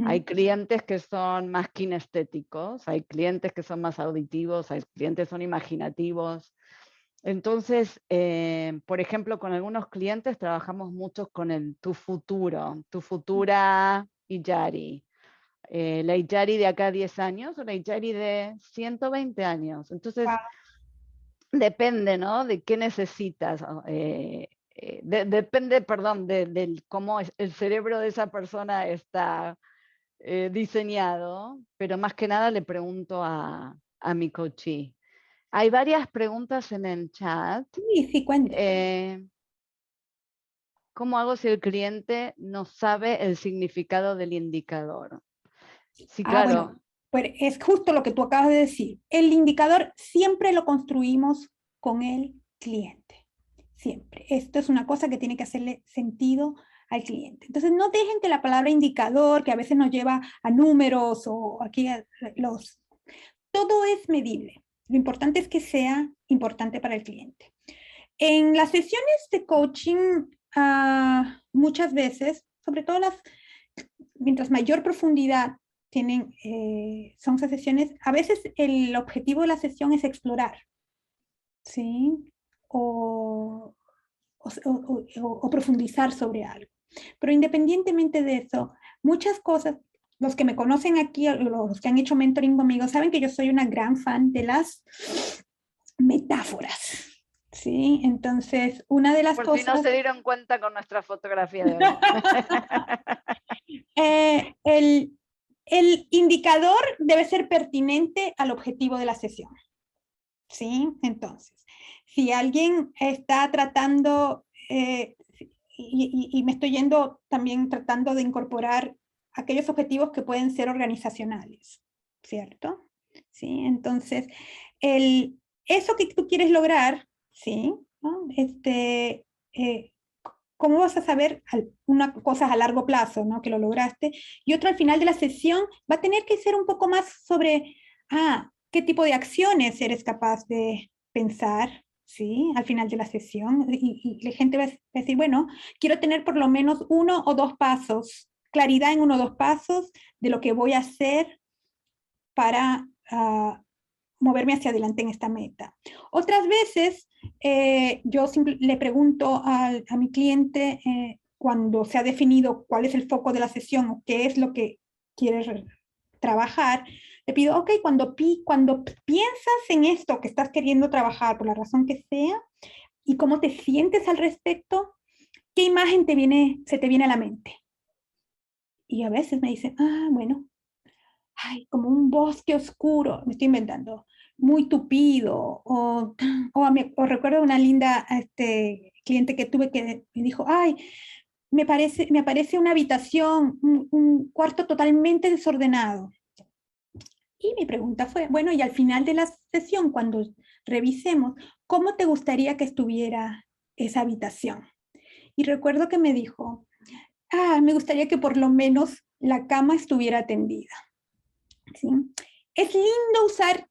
Hay clientes que son más kinestéticos, hay clientes que son más auditivos, hay clientes que son imaginativos. Entonces, por ejemplo, con algunos clientes trabajamos mucho con el tu futuro, tu futura Iyari. La Iyari de acá a 10 años o la Iyari de 120 años. Entonces, depende, ¿no? De qué necesitas. Depende, perdón, de cómo el cerebro de esa persona está diseñado, pero más que nada le pregunto a mi coachee. Hay varias preguntas en el chat. Sí, cuenta. ¿Cómo hago si el cliente no sabe el significado del indicador? Sí, claro. Bueno, pues es justo lo que tú acabas de decir. El indicador siempre lo construimos con el cliente. Siempre. Esto es una cosa que tiene que hacerle sentido al cliente. Entonces, no dejen que la palabra indicador, que a veces nos lleva a números o aquí todo es medible. Lo importante es que sea importante para el cliente. En las sesiones de coaching, muchas veces, sobre todo mientras mayor profundidad tienen, son esas sesiones, a veces el objetivo de la sesión es explorar, ¿sí? O profundizar sobre algo. Pero independientemente de eso, muchas cosas. Los que me conocen aquí, los que han hecho mentoring conmigo, saben que yo soy una gran fan de las metáforas. ¿Sí? Entonces, una de las Por cosas... si no se dieron cuenta con nuestra fotografía de hoy. El indicador debe ser pertinente al objetivo de la sesión. ¿Sí? Entonces, si alguien está tratando, y me estoy yendo también tratando de incorporar aquellos objetivos que pueden ser organizacionales, ¿cierto? ¿Sí? Entonces, eso que tú quieres lograr, ¿sí? ¿No? ¿Cómo vas a saber una cosa a largo plazo, ¿no? Que lo lograste? Y otro al final de la sesión va a tener que ser un poco más sobre, qué tipo de acciones eres capaz de pensar, ¿sí? Al final de la sesión. Y la gente va a decir, bueno, quiero tener por lo menos 1 o 2 pasos, claridad en 1 o 2 pasos de lo que voy a hacer para moverme hacia adelante en esta meta. Otras veces, yo le pregunto a mi cliente, cuando se ha definido cuál es el foco de la sesión o qué es lo que quiere trabajar, le pido, ok, cuando piensas en esto que estás queriendo trabajar por la razón que sea y cómo te sientes al respecto, ¿qué imagen se te viene a la mente? Y a veces me dicen, bueno, como un bosque oscuro, me estoy inventando, muy tupido, o recuerdo una linda cliente que tuve que me dijo, me aparece una habitación, un cuarto totalmente desordenado. Y mi pregunta fue, bueno, y al final de la sesión, cuando revisemos, ¿cómo te gustaría que estuviera esa habitación? Y recuerdo que me dijo, me gustaría que por lo menos la cama estuviera tendida. ¿Sí? Es lindo usar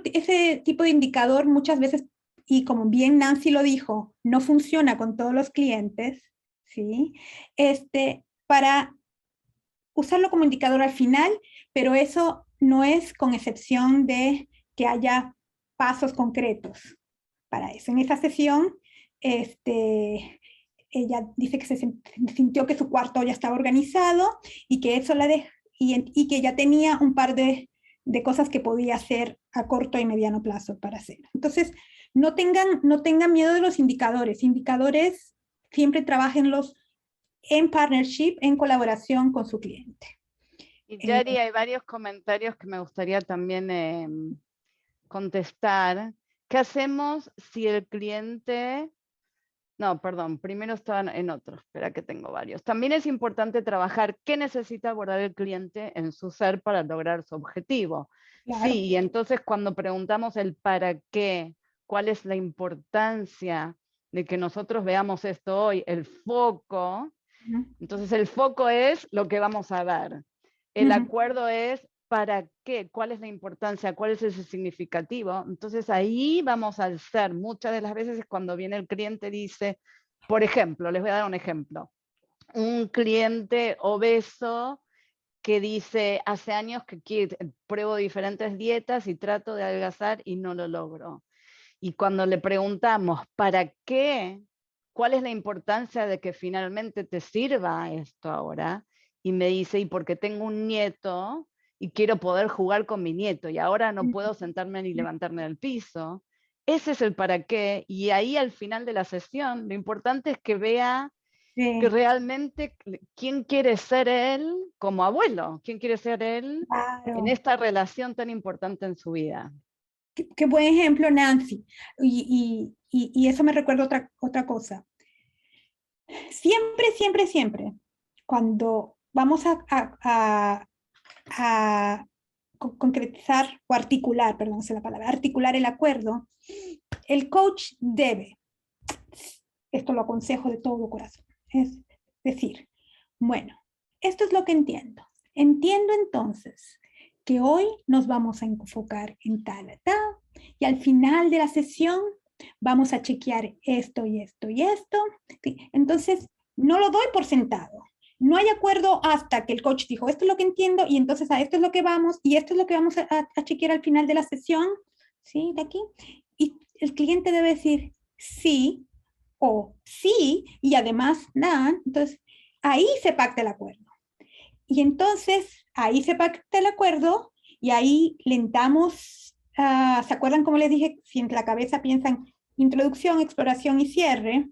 ese tipo de indicador muchas veces, y como bien Nancy lo dijo, no funciona con todos los clientes, ¿sí? Para usarlo como indicador al final, pero eso no es con excepción de que haya pasos concretos para eso. En esa sesión, ella dice que se sintió que su cuarto ya estaba organizado y que eso y que ya tenía un par de cosas que podía hacer a corto y mediano plazo para hacer. Entonces, no tengan miedo de los indicadores. Indicadores, siempre trabajenlos en partnership, en colaboración con su cliente. Y Yari, hay varios comentarios que me gustaría también contestar. ¿Qué hacemos si el cliente... No, perdón, primero estaban en otros, espera que tengo varios. También es importante trabajar qué necesita abordar el cliente en su ser para lograr su objetivo. Claro. Sí, y entonces cuando preguntamos el para qué, cuál es la importancia de que nosotros veamos esto hoy, el foco, entonces el foco es lo que vamos a dar. El acuerdo es para qué, cuál es la importancia, cuál es ese significativo. Entonces ahí vamos al ser. Muchas de las veces es cuando viene el cliente y dice, por ejemplo, les voy a dar un ejemplo. Un cliente obeso que dice, hace años que pruebo diferentes dietas y trato de adelgazar y no lo logro. Y cuando le preguntamos, ¿para qué? ¿Cuál es la importancia de que finalmente te sirva esto ahora? Y me dice, y porque tengo un nieto y quiero poder jugar con mi nieto y ahora no puedo sentarme ni levantarme del piso. Ese es el para qué. Y ahí al final de la sesión, lo importante es que vea que realmente quién quiere ser él como abuelo, quién quiere ser él en esta relación tan importante en su vida. Qué buen ejemplo, Nancy. Y eso me recuerda otra cosa. Siempre, cuando vamos a concretizar o articular, perdón, sé la palabra, articular el acuerdo, el coach debe, esto lo aconsejo de todo corazón, es decir, bueno, esto es lo que entiendo. Entiendo entonces que hoy nos vamos a enfocar en tal, y al final de la sesión vamos a chequear esto y esto y esto. Entonces, no lo doy por sentado. No hay acuerdo hasta que el coach dijo, esto es lo que entiendo, y entonces a esto es lo que vamos, y esto es lo que vamos a chequear al final de la sesión, ¿sí? De aquí. Y el cliente debe decir sí o sí, y además nada. Entonces, ahí se pacta el acuerdo. Y entonces ahí se pacta el acuerdo y ahí lentamos, ¿se acuerdan cómo les dije? Si en la cabeza piensan introducción, exploración y cierre,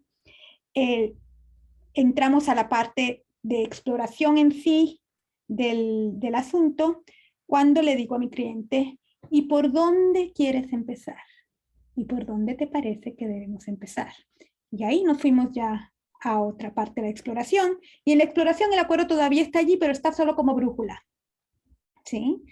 entramos a la parte de exploración en sí del asunto cuando le digo a mi cliente, ¿y por dónde quieres empezar? ¿Y por dónde te parece que debemos empezar? Y ahí nos fuimos ya a otra parte de la exploración. Y en la exploración el acuerdo todavía está allí, pero está solo como brújula. ¿Sí?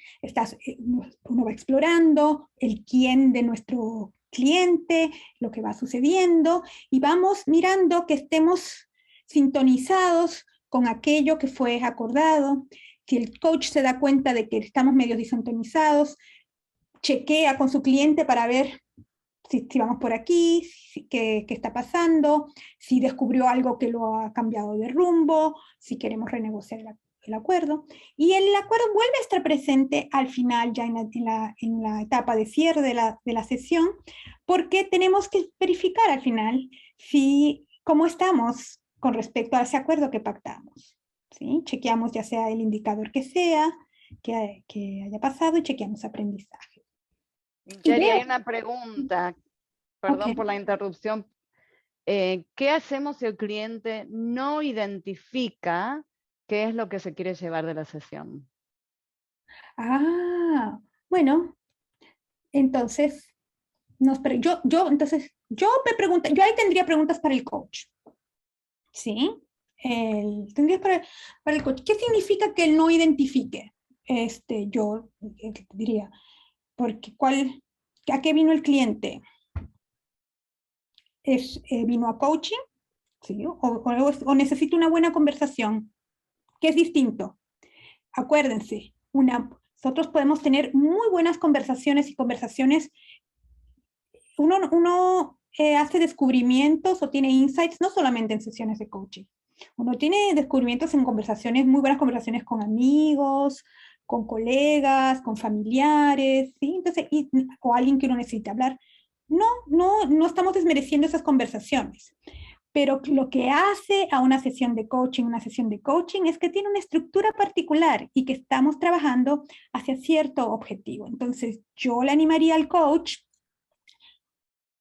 Uno va explorando el quién de nuestro cliente, lo que va sucediendo, y vamos mirando que estemos sintonizados con aquello que fue acordado. Si el coach se da cuenta de que estamos medio disintonizados, chequea con su cliente para ver si vamos por aquí, qué está pasando, si descubrió algo que lo ha cambiado de rumbo, si queremos renegociar el acuerdo. Y el acuerdo vuelve a estar presente al final, ya en la etapa de cierre de la sesión, porque tenemos que verificar al final cómo estamos con respecto a ese acuerdo que pactamos. ¿Sí? Chequeamos ya sea el indicador que sea, que haya pasado, y chequeamos aprendizaje. Yari, hay una pregunta, perdón Ok. por la interrupción. ¿Qué hacemos si el cliente no identifica qué es lo que se quiere llevar de la sesión? Bueno, entonces, yo ahí tendría preguntas para el coach. ¿Sí? Tendría para el coach. ¿Qué significa que él no identifique? Yo diría, porque ¿a qué vino el cliente? ¿Vino a coaching? ¿Sí? ¿O necesita una buena conversación? ¿Qué es distinto? Acuérdense, nosotros podemos tener muy buenas conversaciones y conversaciones. Uno hace descubrimientos o tiene insights no solamente en sesiones de coaching. Uno tiene descubrimientos en conversaciones, muy buenas conversaciones con amigos, con colegas, con familiares, ¿sí? Entonces, o alguien que uno necesita hablar. No estamos desmereciendo esas conversaciones. Pero lo que hace a una sesión de coaching es que tiene una estructura particular y que estamos trabajando hacia cierto objetivo. Entonces, yo le animaría al coach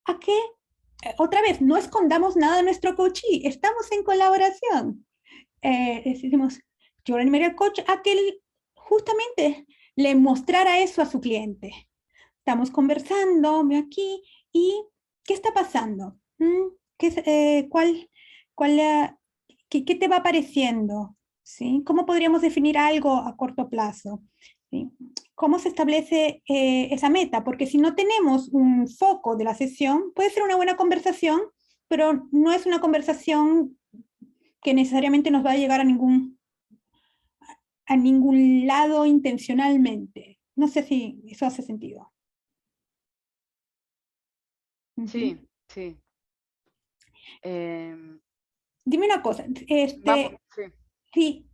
a que, otra vez, no escondamos nada de nuestro coachee, estamos en colaboración. Decimos, yo le animaría al coach a que él justamente le mostrara eso a su cliente. Estamos conversando aquí y ¿qué está pasando? ¿Qué te va pareciendo? ¿Sí? ¿Cómo podríamos definir algo a corto plazo? ¿Sí? ¿Cómo se establece esa meta? Porque si no tenemos un foco de la sesión, puede ser una buena conversación, pero no es una conversación que necesariamente nos va a llegar a ningún lado intencionalmente. No sé si eso hace sentido. Sí, sí. Dime una cosa, Vamos, sí. sí.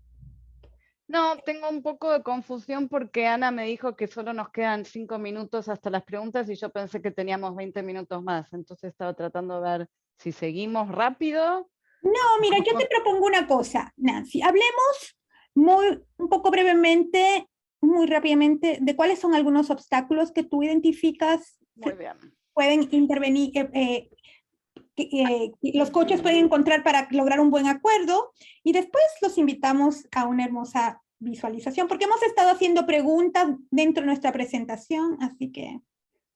No, tengo un poco de confusión porque Ana me dijo que solo nos quedan 5 minutos hasta las preguntas y yo pensé que teníamos 20 minutos más. Entonces estaba tratando de ver si seguimos rápido. No, mira, yo te propongo una cosa, Nancy. Hablemos un poco brevemente, muy rápidamente, de cuáles son algunos obstáculos que tú identificas. Muy bien. Pueden intervenir, los coaches pueden encontrar para lograr un buen acuerdo, y después los invitamos a una hermosa visualización, porque hemos estado haciendo preguntas dentro de nuestra presentación, así que...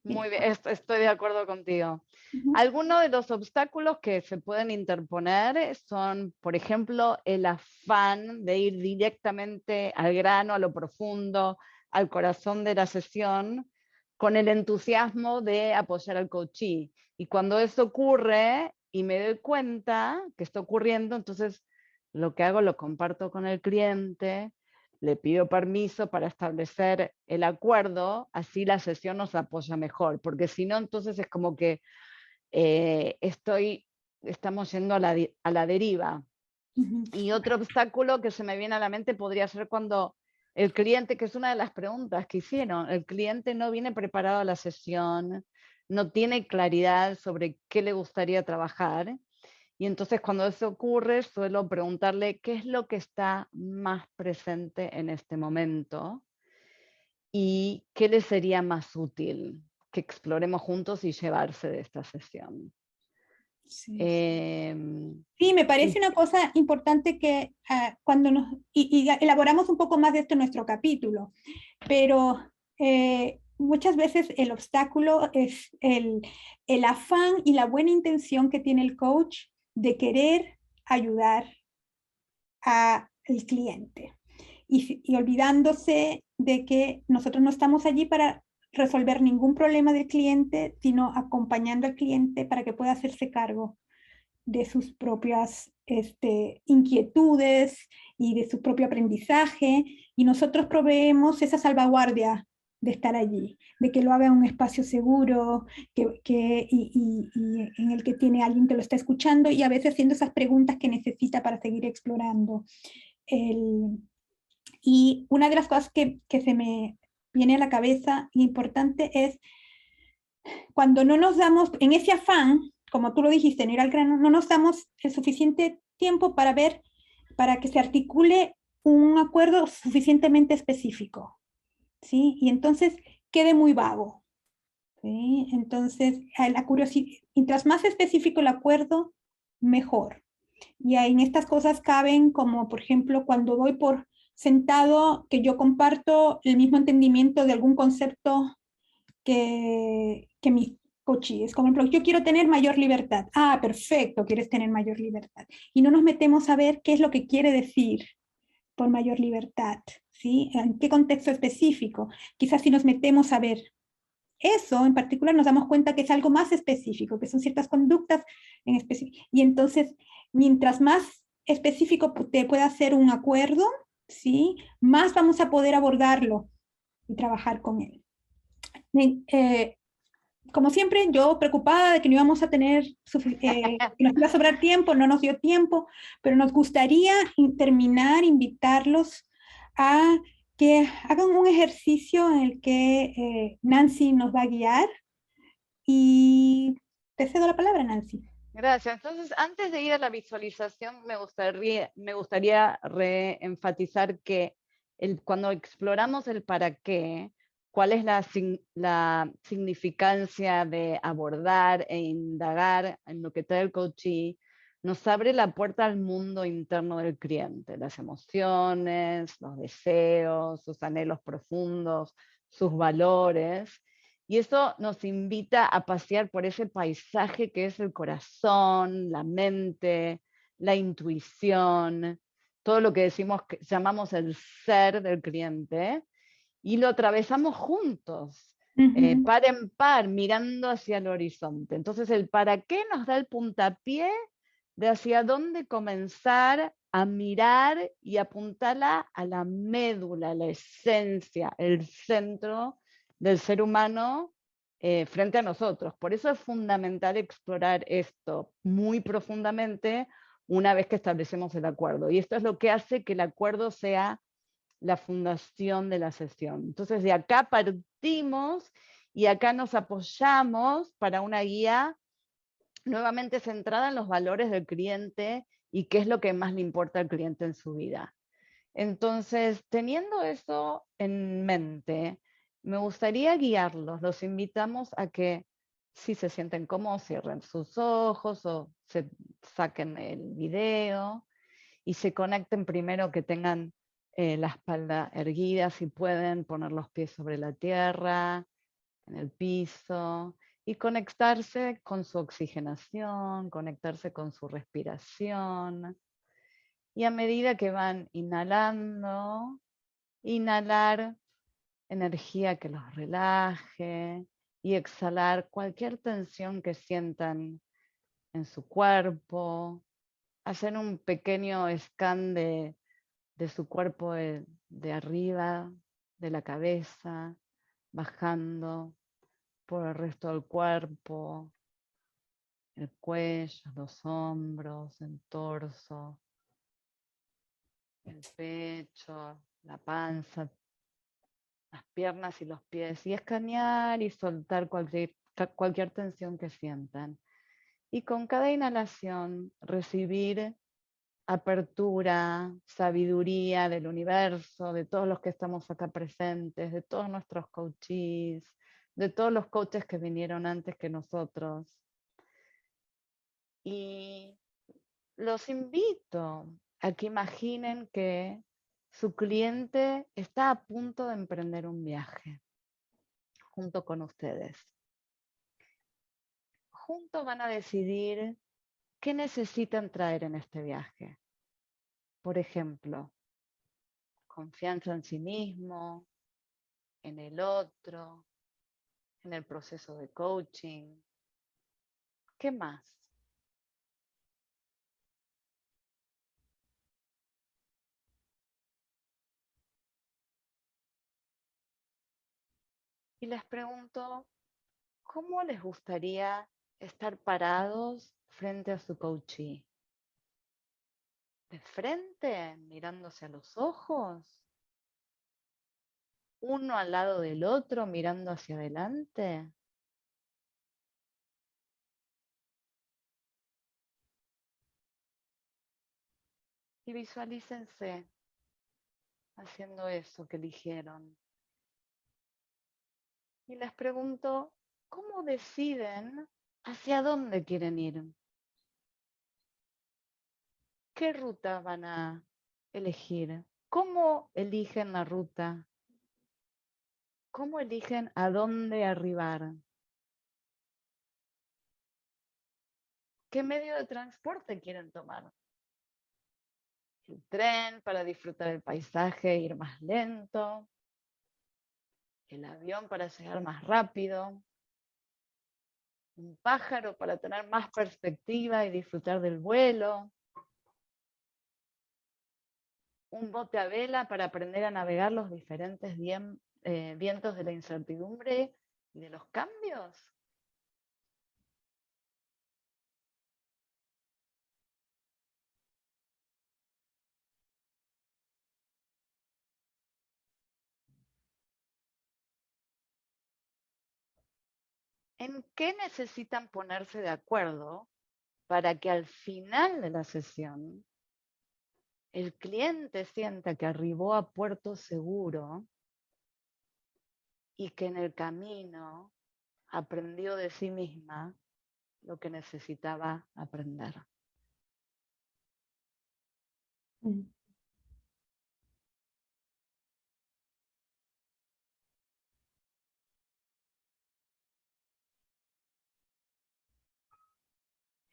Muy bien, estoy de acuerdo contigo. Uh-huh. Algunos de los obstáculos que se pueden interponer son, por ejemplo, el afán de ir directamente al grano, a lo profundo, al corazón de la sesión, con el entusiasmo de apoyar al coachee. Y cuando eso ocurre y me doy cuenta que está ocurriendo, entonces lo que hago lo comparto con el cliente, le pido permiso para establecer el acuerdo, así la sesión nos apoya mejor, porque si no, entonces es como que estamos yendo a la deriva. Uh-huh. Y otro obstáculo que se me viene a la mente podría ser cuando el cliente, que es una de las preguntas que hicieron, el cliente no viene preparado a la sesión, no tiene claridad sobre qué le gustaría trabajar, Y entonces cuando eso ocurre, suelo preguntarle qué es lo que está más presente en este momento y qué le sería más útil que exploremos juntos y llevarse de esta sesión. Sí. Em, Sí, me parece sí. una cosa importante que cuando y elaboramos un poco más de esto en nuestro capítulo, pero muchas veces el obstáculo es el afán y la buena intención que tiene el coach de querer ayudar al cliente y olvidándose de que nosotros no estamos allí para resolver ningún problema del cliente, sino acompañando al cliente para que pueda hacerse cargo de sus propias inquietudes y de su propio aprendizaje, y nosotros proveemos esa salvaguardia de estar allí, de que lo haga en un espacio seguro, y en el que tiene alguien que lo está escuchando y a veces haciendo esas preguntas que necesita para seguir explorando. Y una de las cosas que se me viene a la cabeza importante es cuando no nos damos, en ese afán, como tú lo dijiste, en ir al grano, no nos damos el suficiente tiempo para ver, para que se articule un acuerdo suficientemente específico, ¿sí? Y entonces quede muy vago, ¿sí? Entonces, la curiosidad, mientras más específico el acuerdo, mejor. Y en estas cosas caben como, por ejemplo, cuando doy por sentado que yo comparto el mismo entendimiento de algún concepto que mis coaches. Como ejemplo, yo quiero tener mayor libertad. Ah, perfecto, quieres tener mayor libertad. Y no nos metemos a ver qué es lo que quiere decir por mayor libertad, ¿sí? ¿En qué contexto específico? Quizás si nos metemos a ver eso en particular, nos damos cuenta que es algo más específico, que son ciertas conductas en específico. Y entonces, mientras más específico te pueda hacer un acuerdo, ¿sí? Más vamos a poder abordarlo y trabajar con él. Como siempre, yo preocupada de que no íbamos a tener, que nos iba a sobrar tiempo, no nos dio tiempo, pero nos gustaría terminar, invitarlos a que hagan un ejercicio en el que Nancy nos va a guiar y te cedo la palabra, Nancy. Gracias. Entonces, antes de ir a la visualización, me gustaría reenfatizar que cuando exploramos el para qué, cuál es la significancia de abordar e indagar en lo que trae el coaching, nos abre la puerta al mundo interno del cliente, las emociones, los deseos, sus anhelos profundos, sus valores. Y eso nos invita a pasear por ese paisaje que es el corazón, la mente, la intuición, todo lo que llamamos el ser del cliente, y lo atravesamos juntos, par en par, mirando hacia el horizonte. Entonces el para qué nos da el puntapié de hacia dónde comenzar a mirar y apuntarla a la médula, la esencia, el centro del ser humano frente a nosotros. Por eso es fundamental explorar esto muy profundamente una vez que establecemos el acuerdo. Y esto es lo que hace que el acuerdo sea la fundación de la sesión. Entonces de acá partimos y acá nos apoyamos para una guía nuevamente centrada en los valores del cliente y qué es lo que más le importa al cliente en su vida. Entonces, teniendo eso en mente, me gustaría guiarlos. Los invitamos a que, si se sienten cómodos, cierren sus ojos o se saquen el video y se conecten primero, que tengan la espalda erguida, si pueden poner los pies sobre la tierra, en el piso, y conectarse con su oxigenación, conectarse con su respiración. Y a medida que van inhalando, inhalar energía que los relaje y exhalar cualquier tensión que sientan en su cuerpo. Hacer un pequeño scan de su cuerpo de arriba, de la cabeza, bajando por el resto del cuerpo, el cuello, los hombros, el torso, el pecho, la panza, las piernas y los pies, y escanear y soltar cualquier tensión que sientan. Y con cada inhalación recibir apertura, sabiduría del universo, de todos los que estamos acá presentes, de todos nuestros coaches, de todos los coaches que vinieron antes que nosotros. Y los invito a que imaginen que su cliente está a punto de emprender un viaje junto con ustedes. Juntos van a decidir qué necesitan traer en este viaje. Por ejemplo, confianza en sí mismo, en el otro, en el proceso de coaching. ¿Qué más? Y les pregunto, ¿cómo les gustaría estar parados frente a su coachee? ¿De frente, mirándose a los ojos? ¿Uno al lado del otro, mirando hacia adelante? Y visualícense haciendo eso que eligieron. Y les pregunto, ¿cómo deciden hacia dónde quieren ir? ¿Qué ruta van a elegir? ¿Cómo eligen la ruta? ¿Cómo eligen a dónde arribar? ¿Qué medio de transporte quieren tomar? ¿El tren para disfrutar el paisaje e ir más lento? ¿El avión para llegar más rápido? ¿Un pájaro para tener más perspectiva y disfrutar del vuelo? ¿Un bote a vela para aprender a navegar los diferentes vientos de la incertidumbre y de los cambios? ¿En qué necesitan ponerse de acuerdo para que al final de la sesión el cliente sienta que arribó a puerto seguro y que en el camino aprendió de sí misma lo que necesitaba aprender?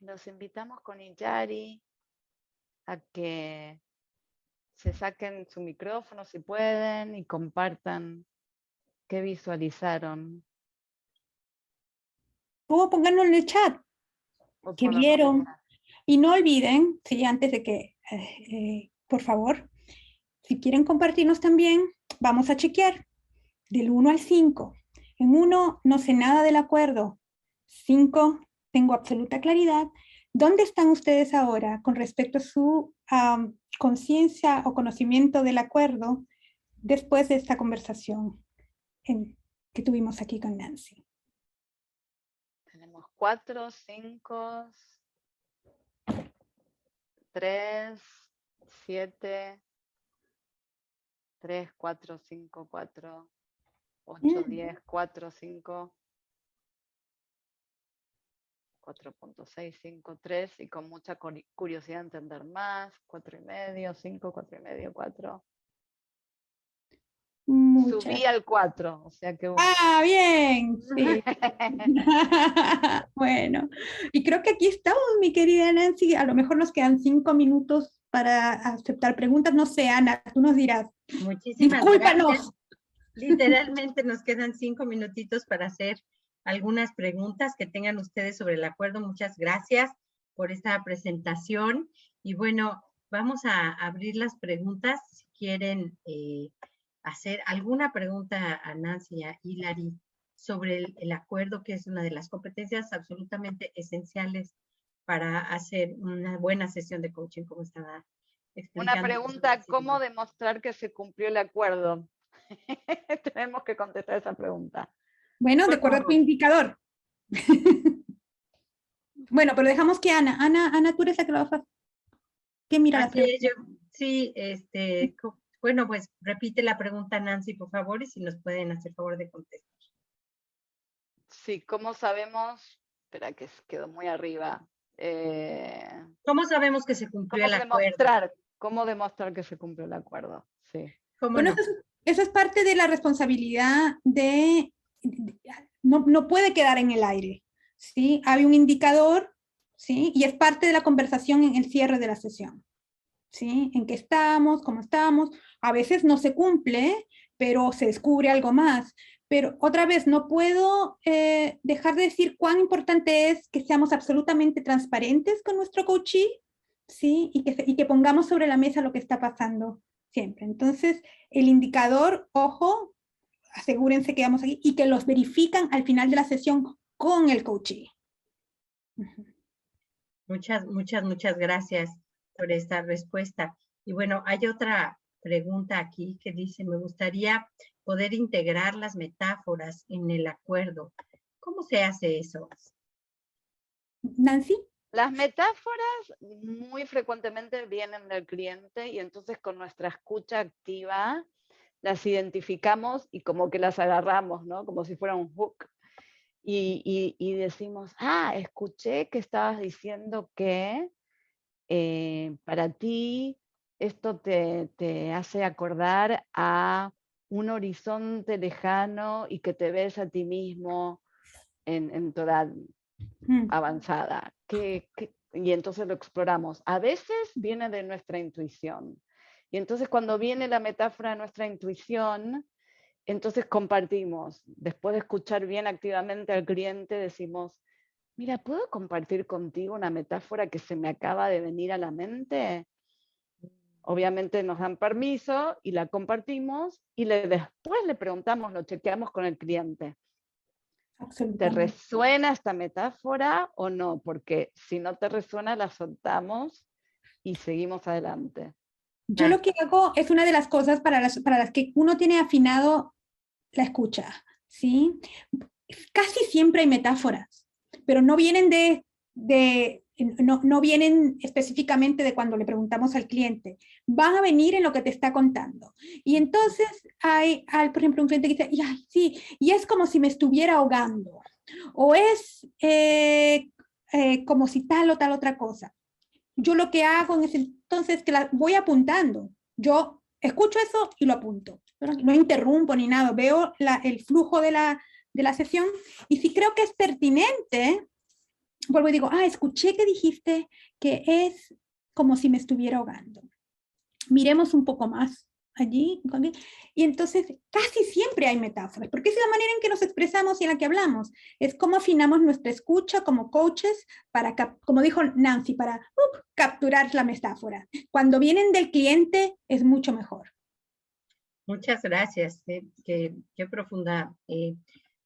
Los invitamos con Iyari a que se saquen su micrófono si pueden y compartan qué visualizaron. O pónganlo en el chat, O que por la vieron. mañana. Y no olviden, sí, antes de que, por favor, si quieren compartirnos también, vamos a chequear del 1 al 5. En 1 no sé nada del acuerdo. 5 tengo absoluta claridad. ¿Dónde están ustedes ahora con respecto a su conciencia o conocimiento del acuerdo después de esta conversación que tuvimos aquí con Nancy? Tenemos 4, 5, 3, 7, 3, 4, 5, 4, 8, 10, 4, 5, 4.6, 5, 3 y con mucha curiosidad entender más, 4,5, 5, 4,5, 4. Subí al 4, o sea que... ¡Ah, bien! Sí. Bueno, y creo que aquí estamos, mi querida Nancy. A lo mejor nos quedan 5 minutos para aceptar preguntas. No sé, Ana, tú nos dirás. Muchísimas Discúlpanos. gracias. Literalmente nos quedan 5 minutitos para hacer algunas preguntas que tengan ustedes sobre el acuerdo. Muchas gracias por esta presentación. Y bueno, vamos a abrir las preguntas. Si quieren hacer alguna pregunta a Nancy y a Hilary sobre el acuerdo, que es una de las competencias absolutamente esenciales para hacer una buena sesión de coaching, como estaba explicando. Una pregunta, ¿cómo demostrar que se cumplió el acuerdo? Tenemos que contestar esa pregunta. Bueno, de acuerdo a tu indicador. Bueno, pero dejamos que Ana, tú eres la que lo vas a... ¿Qué mira la Así es, pregunta? sí, bueno, pues repite la pregunta, Nancy, por favor, y si nos pueden hacer favor de contestar. Sí, ¿cómo sabemos? Espera, que quedó muy arriba. ¿Cómo sabemos que se cumplió el acuerdo? ¿Cómo demostrar que se cumplió el acuerdo? Sí. ¿Cómo Bueno, no? eso es parte de la responsabilidad no puede quedar en el aire, ¿sí? Hay un indicador, ¿sí? Y es parte de la conversación en el cierre de la sesión, ¿sí? En qué estamos, cómo estamos. A veces no se cumple, pero se descubre algo más. Pero otra vez, no puedo dejar de decir cuán importante es que seamos absolutamente transparentes con nuestro coachee, ¿sí? Y que pongamos sobre la mesa lo que está pasando siempre. Entonces, el indicador, ojo, asegúrense que vamos aquí y que los verifican al final de la sesión con el coachee. Muchas gracias por esta respuesta. Y bueno, hay otra pregunta aquí que dice, me gustaría poder integrar las metáforas en el acuerdo. ¿Cómo se hace eso? Nancy. Las metáforas muy frecuentemente vienen del cliente y entonces con nuestra escucha activa las identificamos y como que las agarramos, ¿no? Como si fuera un hook. Y decimos, escuché que estabas diciendo que para ti esto te hace acordar a un horizonte lejano y que te ves a ti mismo en tu edad avanzada. Y entonces lo exploramos. A veces viene de nuestra intuición. Y entonces cuando viene la metáfora de nuestra intuición, entonces compartimos. Después de escuchar bien activamente al cliente, decimos, mira, ¿puedo compartir contigo una metáfora que se me acaba de venir a la mente? Obviamente nos dan permiso y la compartimos y después le preguntamos, lo chequeamos con el cliente. ¿Te resuena esta metáfora o no? Porque si no te resuena, la soltamos y seguimos adelante. Yo lo que hago es una de las cosas para las que uno tiene afinado la escucha, ¿sí? Casi siempre hay metáforas, pero no vienen no vienen específicamente de cuando le preguntamos al cliente, van a venir en lo que te está contando. Y entonces hay, por ejemplo, un cliente que dice, ay, sí, y es como si me estuviera ahogando, o es como si tal o tal otra cosa. Yo lo que hago en ese entonces es que la voy apuntando. Yo escucho eso y lo apunto. No interrumpo ni nada, veo el flujo de la sesión y si creo que es pertinente, vuelvo y digo, escuché que dijiste que es como si me estuviera ahogando. Miremos un poco más allí. Y entonces casi siempre hay metáforas, porque es la manera en que nos expresamos y en la que hablamos. Es cómo afinamos nuestra escucha como coaches para, como dijo Nancy, para capturar la metáfora. Cuando vienen del cliente es mucho mejor. Muchas gracias. Qué profunda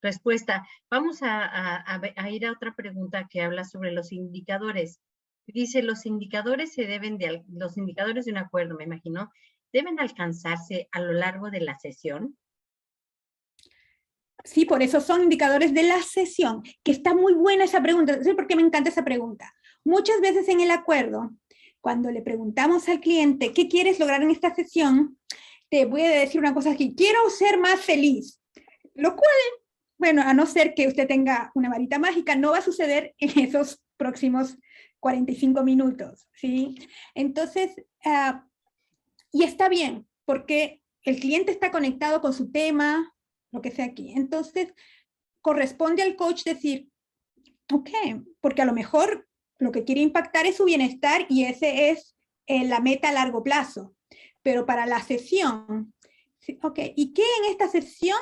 respuesta. Vamos a ir a otra pregunta que habla sobre los indicadores. Dice, los indicadores de un acuerdo, me imagino, deben alcanzarse a lo largo de la sesión. Sí, por eso son indicadores de la sesión, que está muy buena esa pregunta. No sé por qué me encanta esa pregunta. Muchas veces en el acuerdo, cuando le preguntamos al cliente, ¿qué quieres lograr en esta sesión? Te voy a decir una cosa aquí, quiero ser más feliz. Lo cual, bueno, a no ser que usted tenga una varita mágica, no va a suceder en esos próximos 45 minutos, ¿sí? Entonces, y está bien, porque el cliente está conectado con su tema, lo que sea aquí. Entonces, corresponde al coach decir, ok, porque a lo mejor lo que quiere impactar es su bienestar y ese es la meta a largo plazo. Pero para la sesión, ok, ¿y qué en esta sesión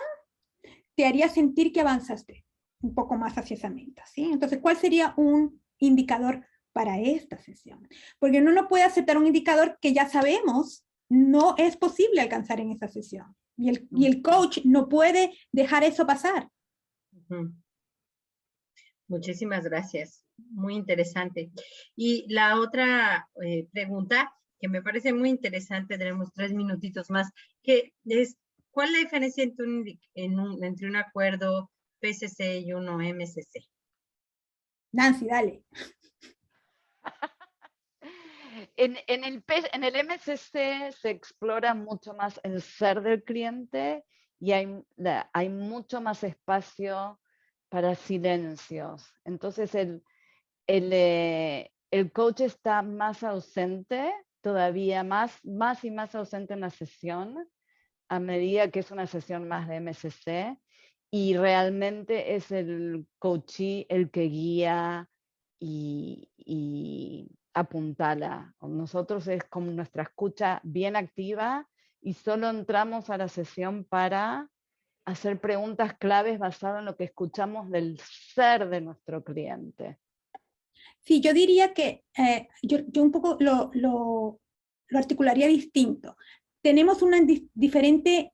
te haría sentir que avanzaste un poco más hacia esa meta? ¿Sí? Entonces, ¿cuál sería un indicador para esta sesión? Porque uno no puede aceptar un indicador que ya sabemos no es posible alcanzar en esa sesión. Y el coach no puede dejar eso pasar. Muchísimas gracias. Muy interesante. Y la otra pregunta que me parece muy interesante, tenemos 3 minutitos más, que es, ¿cuál es la diferencia entre un acuerdo PCC y uno MCC? Nancy, dale. En el MCC se explora mucho más el ser del cliente y hay mucho más espacio para silencios. Entonces el coach está más ausente, todavía más y más ausente en la sesión, a medida que es una sesión más de MCC, y realmente es el coachee el que guía y apuntala. Nosotros es como nuestra escucha bien activa y solo entramos a la sesión para hacer preguntas claves basadas en lo que escuchamos del ser de nuestro cliente. Sí, yo diría que yo un poco lo articularía distinto. Tenemos una diferente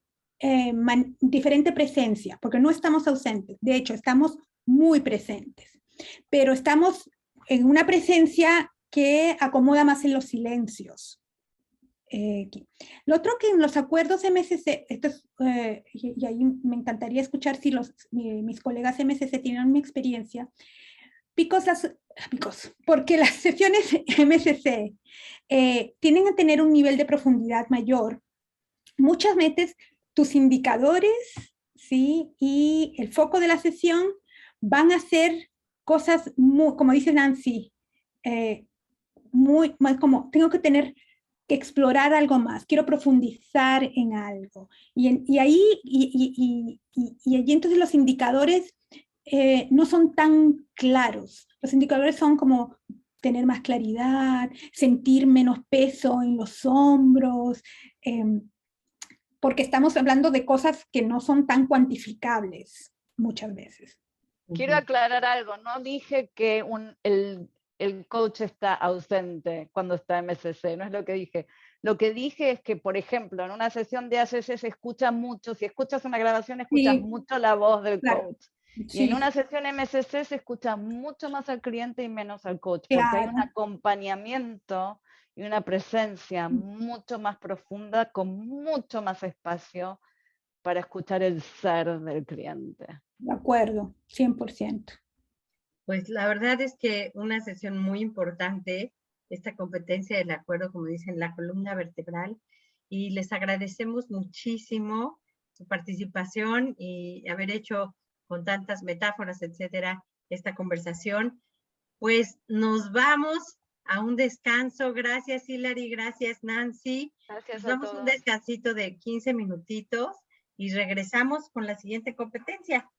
presencia, porque no estamos ausentes, de hecho, estamos muy presentes, pero estamos en una presencia que acomoda más en los silencios. Lo otro que en los acuerdos MCC, y ahí me encantaría escuchar si mis colegas MCC tienen mi experiencia, porque las sesiones MCC tienden a tener un nivel de profundidad mayor. Muchas veces tus indicadores, ¿sí? Y el foco de la sesión van a ser cosas muy, como dice Nancy, muy como tengo que tener que explorar algo más, quiero profundizar en algo. Y allí entonces los indicadores no son tan claros. Los indicadores son como tener más claridad, sentir menos peso en los hombros, porque estamos hablando de cosas que no son tan cuantificables muchas veces. Quiero aclarar algo, no dije que el coach está ausente cuando está en MCC, no es lo que dije. Lo que dije es que, por ejemplo, en una sesión de ACC se escucha mucho, si escuchas una grabación escuchas mucho la voz del coach. Y en una sesión MCC se escucha mucho más al cliente y menos al coach, porque hay un acompañamiento y una presencia mucho más profunda, con mucho más espacio para escuchar el ser del cliente. De acuerdo, 100%. Pues la verdad es que una sesión muy importante, esta competencia del acuerdo, como dicen, la columna vertebral, y les agradecemos muchísimo su participación y haber hecho con tantas metáforas, etcétera, esta conversación. Pues nos vamos a un descanso. Gracias, Hilary, gracias, Nancy. Gracias Nos damos a todos. un descansito de 15 minutitos y regresamos con la siguiente competencia.